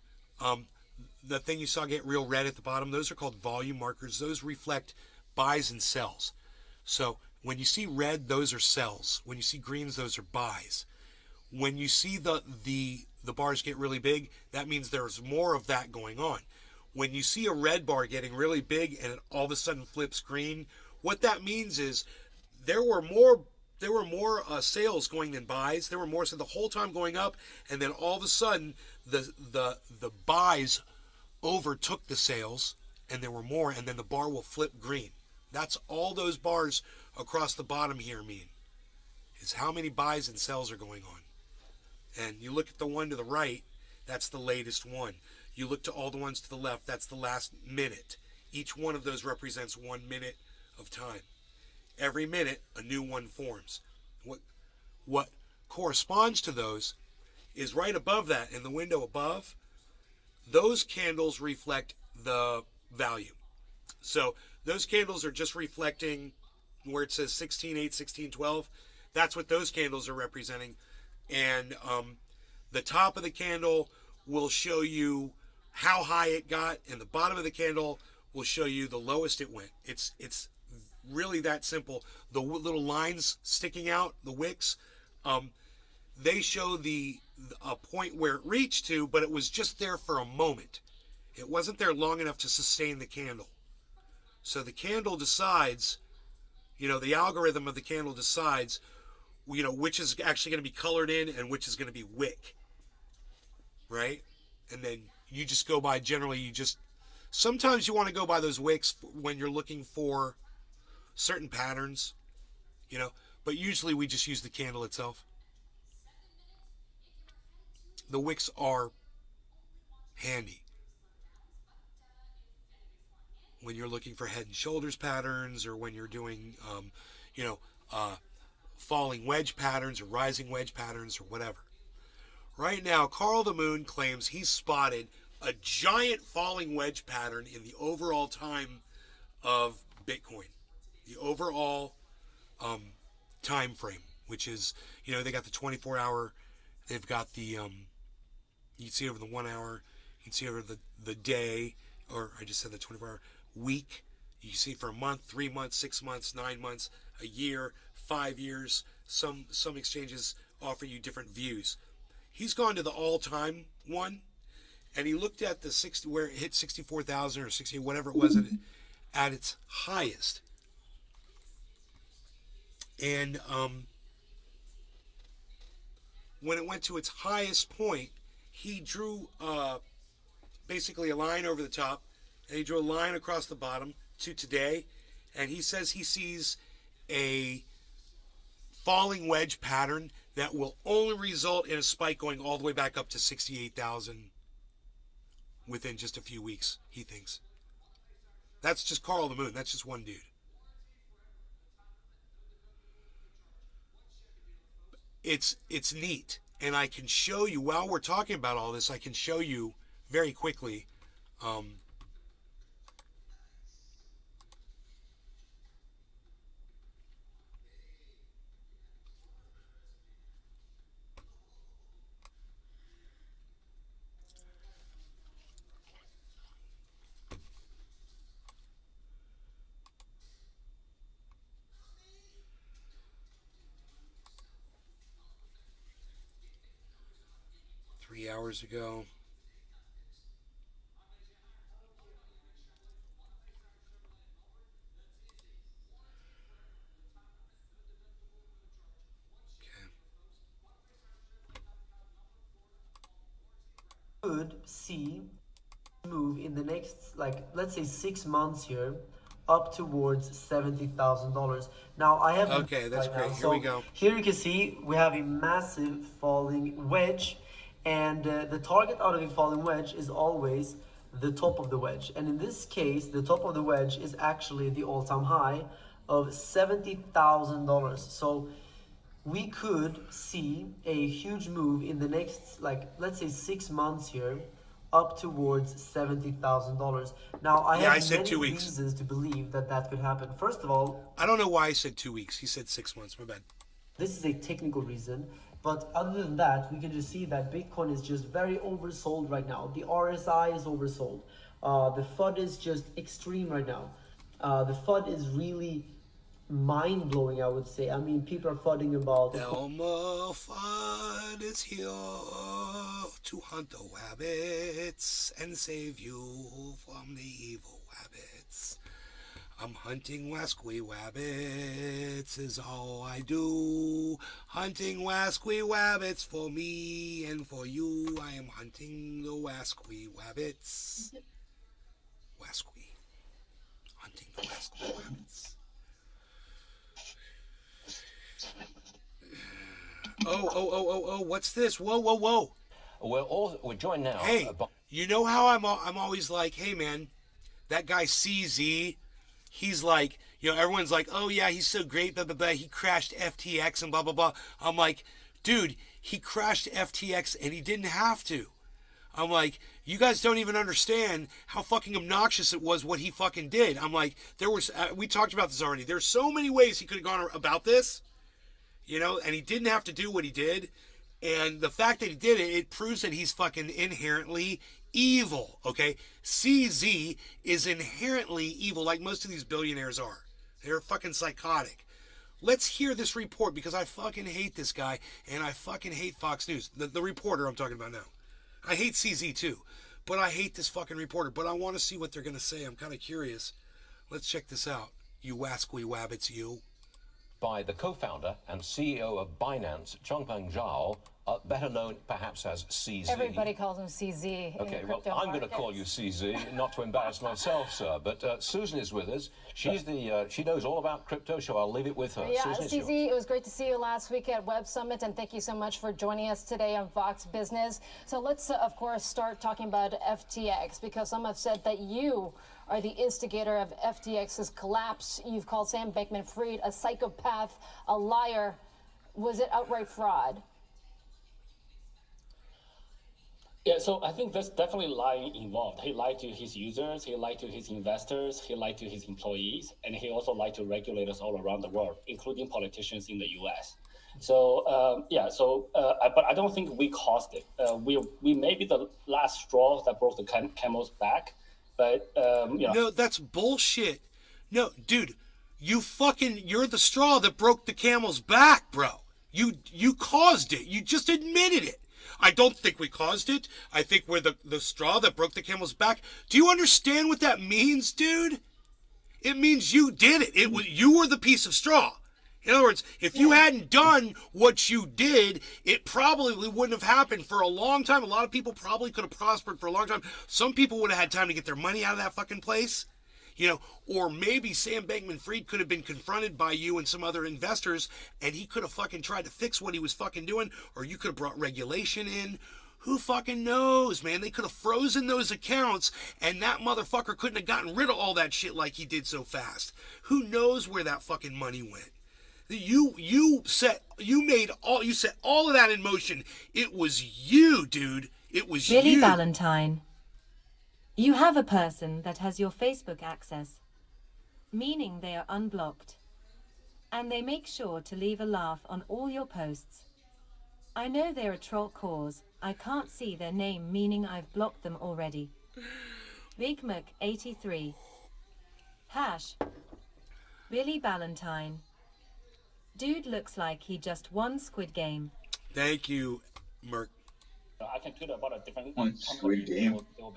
The thing you saw get real red at the bottom, those are called volume markers. Those reflect buys and sells. So when you see red, those are sells. When you see greens, those are buys. When you see the bars get really big, that means there's more of that going on. When you see a red bar getting really big and it all of a sudden flips green, what that means is there were more sales going than buys. There were more, so the whole time going up, and then all of a sudden the buys overtook the sales and there were more, and then the bar will flip green. That's all those bars across the bottom here mean, is how many buys and sells are going on. And you look at the one to the right, that's the latest one. You look to all the ones to the left, that's the last minute. Each one of those represents 1 minute of time. Every minute, a new one forms. What corresponds to those is right above that, in the window above, those candles reflect the value. So those candles are just reflecting where it says 16.8, 16.12. That's what those candles are representing. And the top of the candle will show you how high it got, and the bottom of the candle will show you the lowest it went. It's really that simple. The little lines sticking out, the wicks, they show a point where it reached to, but it was just there for a moment. It wasn't there long enough to sustain the candle. So the candle decides, the algorithm of the candle decides, which is actually going to be colored in and which is going to be wick. Right? And then you just go by, generally, sometimes you want to go by those wicks when you're looking for certain patterns, but usually we just use the candle itself. The wicks are handy when you're looking for head and shoulders patterns, or when you're doing, falling wedge patterns or rising wedge patterns or whatever. Right now, Carl the Moon claims he's spotted a giant falling wedge pattern in the overall time of Bitcoin. The overall time frame, which is, they got the 24-hour, they've got the, you can see over the 1 hour, you can see over the day, or I just said the 24-hour week. You can see for a month, 3 months, 6 months, 9 months, a year, 5 years. Some exchanges offer you different views. He's gone to the all-time one, and he looked at the 60, where it hit 64,000 or 60, whatever it was, at its highest. And when it went to its highest point, he drew basically a line over the top, and he drew a line across the bottom to today, and he says he sees a falling wedge pattern that will only result in a spike going all the way back up to 68,000 within just a few weeks, he thinks. That's just Carl the Moon. That's just one dude. It's neat, and I can show you, while we're talking about all this, I can show you very quickly 3 hours ago. Could see move in the next, like, let's say 6 months here, up towards $70,000. Now I have Okay, that's right great. now. Here So we go. here you can see we have a massive falling wedge, and the target out of a falling wedge is always the top of the wedge. And in this case, the top of the wedge is actually the all-time high of $70,000. So we could see a huge move in the next, like, let's say 6 months here, up towards $70,000. Now, I I have said many 2 weeks. reasons to believe that that could happen. First of all, I don't know why I said 2 weeks. He said 6 months. My bad. this is a technical reason, but other than that, we can just see that Bitcoin is just very oversold right now. The RSI is oversold. The FUD is just extreme right now. The FUD is really mind-blowing, I would say. I mean, people are FUDding about Elmer Fudd is here to hunt the rabbits and save you from the evil rabbits. I'm hunting wasquy rabbits is all I do. Hunting wasquy rabbits for me and for you. I am hunting the wasquy rabbits. Wasqui. Hunting the Wasqui rabbits. Oh, what's this? Whoa. We're joined now. Hey, you know how I'm always like, hey man, that guy CZ, he's like, everyone's like, oh yeah, he's so great, blah, blah, blah. He crashed FTX and blah, blah, blah. I'm like, dude, he crashed FTX and he didn't have to. I'm like, you guys don't even understand how fucking obnoxious it was what he fucking did. I'm like, we talked about this already. There's so many ways he could have gone about this, and he didn't have to do what he did. And the fact that he did it, it proves that he's fucking inherently evil, okay? CZ is inherently evil, like most of these billionaires are. They're fucking psychotic. Let's hear this report, because I fucking hate this guy, and I fucking hate Fox News. The reporter I'm talking about now. I hate CZ too, but I hate this fucking reporter. But I want to see what they're going to say. I'm kind of curious. Let's check this out. You wasqui wabbits, you. By the co-founder and CEO of Binance, Changpeng Zhao, better known perhaps as CZ. Everybody calls him CZ. Okay, well, I'm going to call you CZ, not to embarrass myself, sir. But Susan is with us. She knows all about crypto, so I'll leave it with her. Yeah, Susan, CZ, it was great to see you last week at Web Summit, and thank you so much for joining us today on Fox Business. So let's, of course, start talking about FTX, because some have said that you are the instigator of FTX's collapse. You've called Sam Bankman-Fried a psychopath, a liar. Was it outright fraud? Yeah, so I think there's definitely lying involved. He lied to his users, he lied to his investors, he lied to his employees, and he also lied to regulators all around the world, including politicians in the U.S. So, but I don't think we caused it. We may be the last straw that broke the camel's back, but, No, that's bullshit. No, dude, you're the straw that broke the camel's back, bro. You caused it. You just admitted it. I don't think we caused it. I think we're the straw that broke the camel's back. Do you understand what that means, dude? It means you did it. You were the piece of straw. In other words, if you hadn't done what you did, it probably wouldn't have happened for a long time. A lot of people probably could have prospered for a long time. Some people would have had time to get their money out of that fucking place. Or maybe Sam Bankman-Fried could have been confronted by you and some other investors, and he could have fucking tried to fix what he was fucking doing, or you could have brought regulation in. Who fucking knows, man? They could have frozen those accounts, and that motherfucker couldn't have gotten rid of all that shit like he did so fast. Who knows where that fucking money went? You set all of that in motion. It was you, dude. It was Billy you. Valentine. You have a person that has your Facebook access, meaning they are unblocked. And they make sure to leave a laugh on all your posts. I know they're a troll cause. I can't see their name, meaning I've blocked them already. Big Mac 83. Hash. Billy Valentine. Dude looks like he just won Squid Game. Thank you, Merc. I can tweet about a different One Squid Game. They'll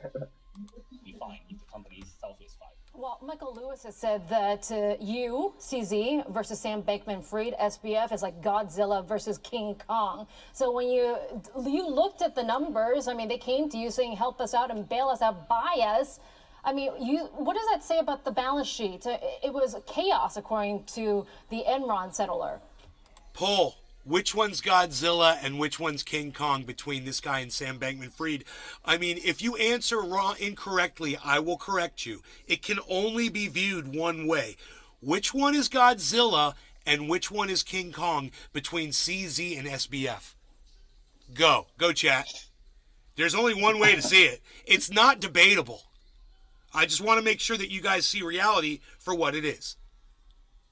be fine if the company itself is fine. Well, Michael Lewis has said that you, CZ, versus Sam Bankman-Fried, SBF, is like Godzilla versus King Kong. So when you looked at the numbers, I mean, they came to you saying, help us out and bail us out, buy us. I mean, what does that say about the balance sheet? It was chaos, according to the Enron settler. Poll. Which one's Godzilla and which one's King Kong between this guy and Sam Bankman-Fried? I mean, if you answer incorrectly, I will correct you. It can only be viewed one way. Which one is Godzilla and which one is King Kong between CZ and SBF? Go chat. There's only one way to see it. It's not debatable. I just want to make sure that you guys see reality for what it is.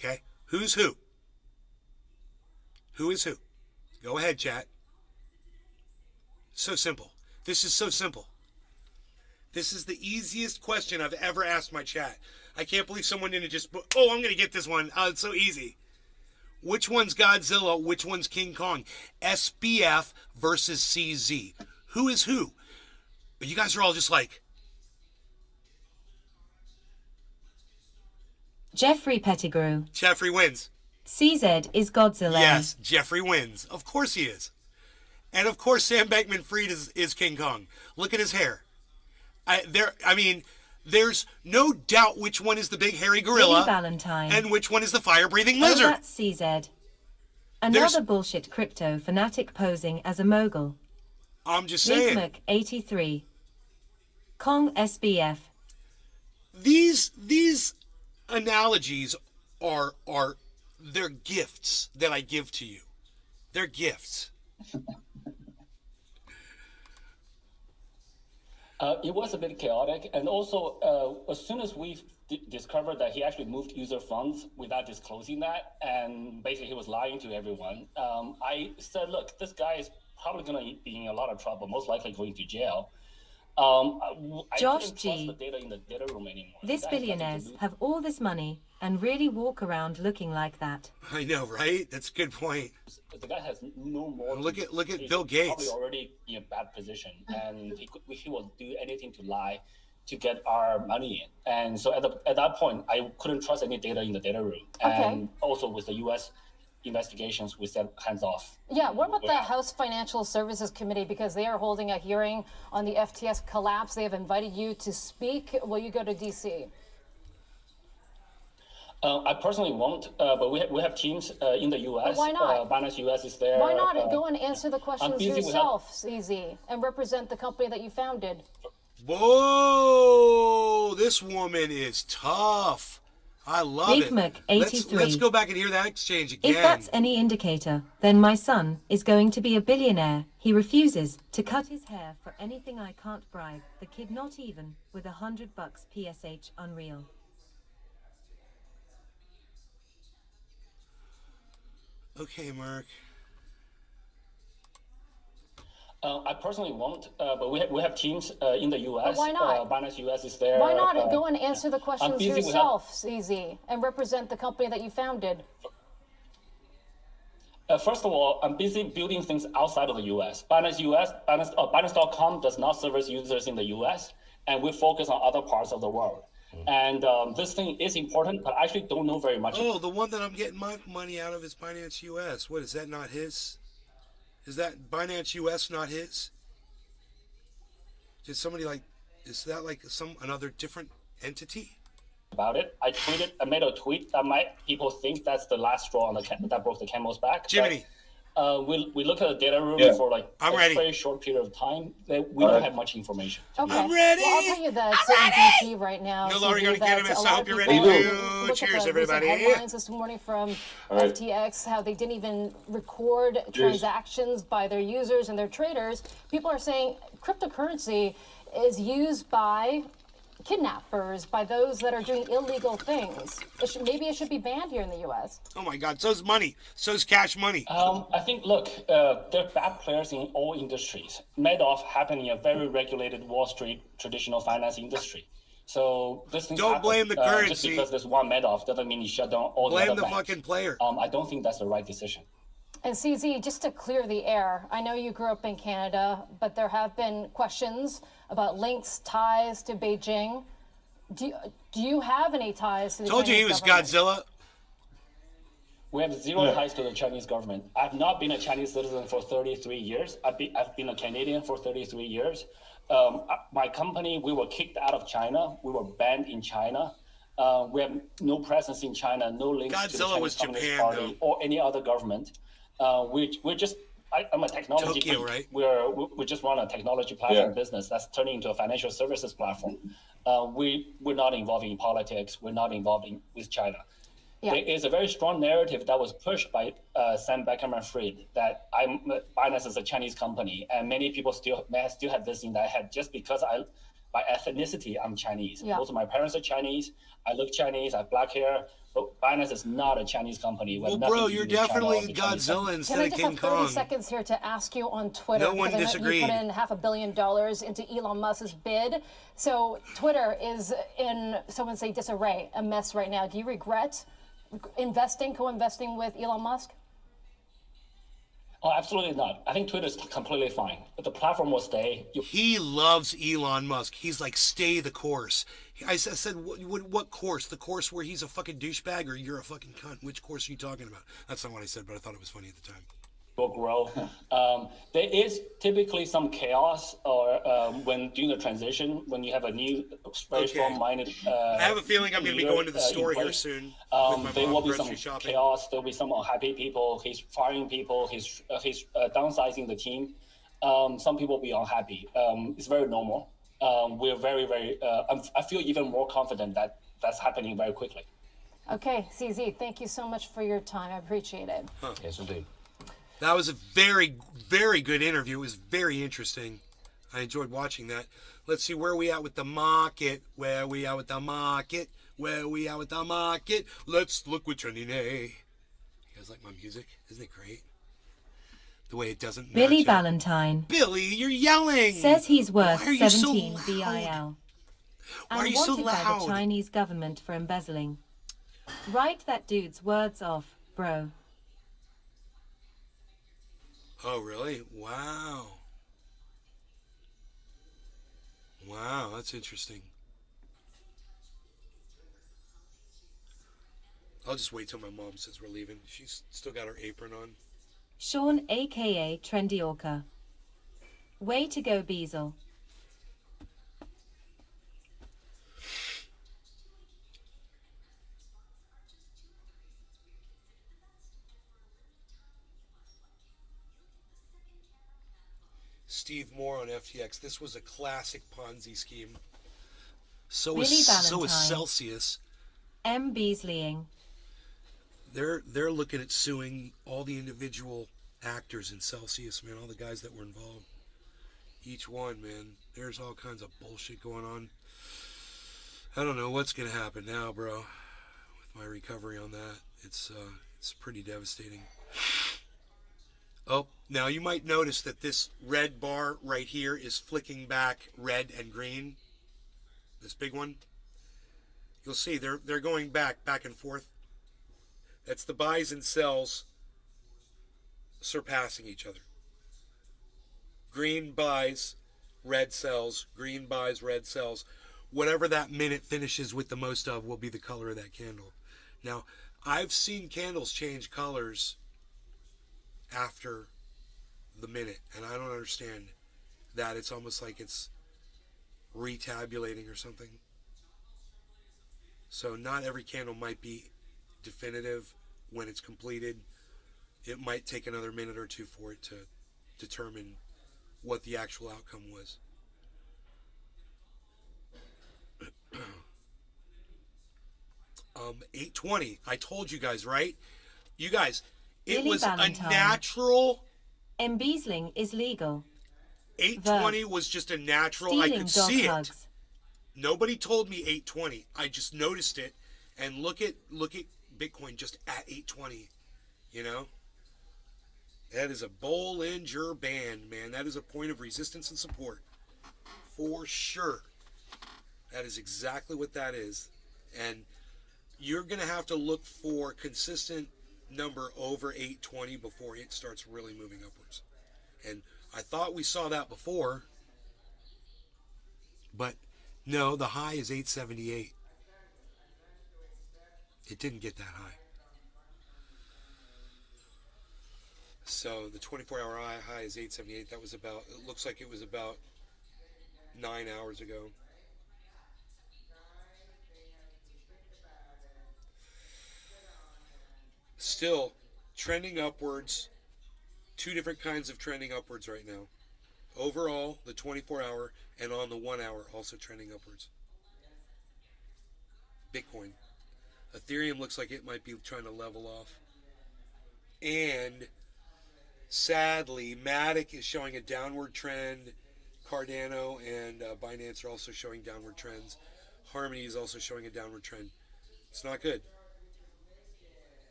Okay? Who's who? Who is who? Go ahead, chat. So simple. This is so simple. This is the easiest question I've ever asked my chat. I can't believe someone didn't just, I'm going to get this one. Oh, it's so easy. Which one's Godzilla? Which one's King Kong? SBF versus CZ. Who is who? You guys are all just like... Jeffrey Pettigrew. Jeffrey wins. CZ is Godzilla. Yes, Jeffrey wins. Of course he is. And of course Sam Bankman-Fried is King Kong. Look at his hair. There's no doubt which one is the big hairy Billy gorilla Valentine. and which one is the fire-breathing Oh, lizard. that's CZ. Another There's- bullshit crypto fanatic posing as a mogul. I'm just saying. Big 83. Kong SBF. These analogies are they're gifts that I give to you. They're gifts. It was a bit chaotic, and also as soon as we discovered that he actually moved user funds without disclosing that, and basically he was lying to everyone, I said, look, this guy is probably going to be in a lot of trouble, most likely going to jail. I Josh couldn't trust G. the data in the data room anymore. This The guy has nothing to billionaires lose. have all this money and really walk around looking like that. I know, right? That's a good point. The guy has no more. Look to at- look at he's Bill Gates. Probably already in a bad position, and he will do anything to lie to get our money in. And so at that point, I couldn't trust any data in the data room. Okay. And also with the U.S. investigations, we said hands off. Yeah, what about the Yeah. House Financial Services Committee? Because they are holding a hearing on the FTX collapse. They have invited you to speak. Will you go to D.C.? I personally won't, but we have teams in the U.S. why not? Binance U.S. is there. Why not go and answer the questions busy with yourself, CZ, and represent the company that you founded? Whoa, this woman is tough. I love Big it. Mac Let's 83. go back and hear that exchange again. If that's any indicator, then my son is going to be a billionaire. He refuses to cut his hair for anything I can't bribe. The kid not even with $100 PSH unreal. Okay, Mark. I personally won't, but we have teams in the U.S. why not? Binance U.S. is there. Why not go and answer the questions busy with yourself, CZ, and represent the company that you founded? First of all, I'm busy building things outside of the U.S. Binance.com does not service users in the U.S., and we focus on other parts of the world. And this thing is important, but I actually don't know very much. Oh, the one that I'm getting my money out of is Binance US. What, is that not his? Is that Binance US not his? Did somebody is that like another different entity? About it. I made a tweet that people think that's the last straw on that broke the camel's back. Jiminy. But, we look at the data room Yeah. for I'm a ready. very short period of time. We don't have much information. Okay. I'm ready. Well, I'll tell you that in DC right now. No longer CZ, gonna get that him, a so I lot hope of you're people ready to. look at Cheers, the recent everybody. headlines this morning from right. FTX, how they didn't even record transactions by their users and their traders. People are saying cryptocurrency is used by kidnappers, by those that are doing illegal things. Maybe it should be banned here in the U.S. Oh my God, so's money. So's cash money. I think, look, there are bad players in all industries. Madoff happened in a very regulated Wall Street traditional finance industry. So this thing Don't blame the Just currency. because there's one Madoff doesn't mean you shut down all Blame the other the banks. fucking player. I don't think that's the right decision. And CZ, just to clear the air, I know you grew up in Canada, but there have been questions about links, ties to Beijing. Do you have any ties to the Told you he Chinese was government? Godzilla. We have zero Yeah. ties to the Chinese government. I've not been a Chinese citizen for 33 years. I've been a Canadian for 33 years. My company, we were kicked out of China. We were banned in China. We have no presence in China, no links to the Godzilla Chinese was Communist Japan, Party or any other government. We're just, I'm a technology Tokyo, geek. right? We just run a technology platform Yeah. business that's turning into a financial services platform. We're not involved in politics. We're not involved with China. Yeah. There is a very strong narrative that was pushed by Sam Beckman-Fried that Binance is a Chinese company, and many people still have this in their head just because by ethnicity I'm Chinese. Yeah. Both of my parents are Chinese. I look Chinese. I have black hair. But Binance is not a Chinese company. We have Well, nothing bro, to do you're with China or definitely the Chinese Godzilla government. instead Can I of just King have 30 Kong. seconds here to ask you on Twitter? No one because I know disagreed. You put in $500 million into Elon Musk's bid. So Twitter is in, someone say, disarray, a mess right now. Do you regret co-investing with Elon Musk? Oh, absolutely not. I think Twitter is completely fine. But the platform will stay. He loves Elon Musk. He's like, stay the course. I said, what course? The course where he's a fucking douchebag or you're a fucking cunt? Which course are you talking about? That's not what I said, but I thought it was funny at the time. will grow. There is typically some chaos or when during the transition, when you have a new, very strong-minded. I have a feeling I'm going to be going to the store here soon with my There mom will be grocery some shopping. chaos. There will be some unhappy people. He's firing people. He's downsizing the team. Some people will be unhappy. It's very normal. We're very, very. I feel even more confident that that's happening very quickly. Okay, CZ, thank you so much for your time. I appreciate it. Yes, indeed. That was a very, very good interview. It was very interesting. I enjoyed watching that. Let's see, where are we at with the market? Where are we at with the market? Where are we at with the market? Let's look what's trending today. You guys like my music? Isn't it great? The way it doesn't Billy match it. Valentine Billy, you're yelling. says he's worth Why are you so 17 loud? BIL Why are and you so wanted by the loud? Chinese government for embezzling. Write that dude's words off, bro. Oh, really? Wow. Wow, that's interesting. I'll just wait till my mom says we're leaving. She's still got her apron on. Sean aka Trendy Orca. Way to go, Beezle. Steve Moore on FTX. This was a classic Ponzi scheme. So Billy is Valentine. Celsius. M. Beasleying. They're looking at suing all the individual actors in Celsius, man. All the guys that were involved. Each one, man. There's all kinds of bullshit going on. I don't know what's gonna happen now, bro. With my recovery on that, it's pretty devastating. Oh, now you might notice that this red bar right here is flicking back red and green. This big one. You'll see they're going back and forth. That's the buys and sells surpassing each other. Green buys, red sells, green buys, red sells. Whatever that minute finishes with the most of will be the color of that candle. Now, I've seen candles change colors after the minute, and I don't understand that. It's almost like it's retabulating or something. So not every candle might be definitive when it's completed. It might take another minute or two for it to determine what the actual outcome was. 820. I told you guys, right? You guys, it Billy was Valentine. a natural. Embezzling is legal. 820 was just a natural. I Stealing could dog see hugs. it. Nobody told me 820. I just noticed it, and look at Bitcoin just at 820. You know, that is a Bollinger Band, man. That is a point of resistance and support, for sure. That is exactly what that is, and you're gonna have to look for consistent number over 820 before it starts really moving upwards. And I thought we saw that before, but no, the high is 878. It didn't get that high. So the 24-hour high is 878. That was about, it looks like it was about 9 hours ago. Still trending upwards. Two different kinds of trending upwards right now. Overall, the 24-hour and on the 1 hour also trending upwards. Bitcoin. Ethereum looks like it might be trying to level off. And sadly, Matic is showing a downward trend. Cardano and Binance are also showing downward trends. Harmony is also showing a downward trend. It's not good.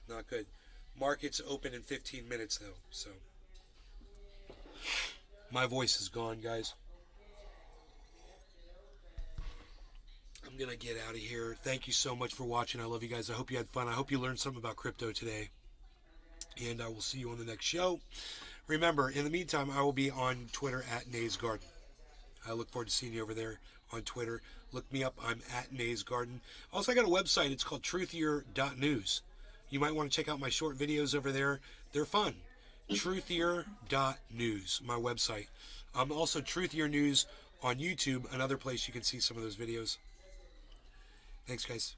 Not good. Markets open in 15 minutes though, so my voice is gone, guys. I'm gonna get out of here. Thank you so much for watching. I love you guys. I hope you had fun. I hope you learned something about crypto today. And I will see you on the next show. Remember, in the meantime, I will be on Twitter at Nays Garden. I look forward to seeing you over there on Twitter. Look me up. I'm at Nays Garden. Also, I got a website. It's called truthier.news. You might want to check out my short videos over there. They're fun. truthier.news, my website. Also, Truthier News on YouTube, another place you can see some of those videos. Thanks, guys.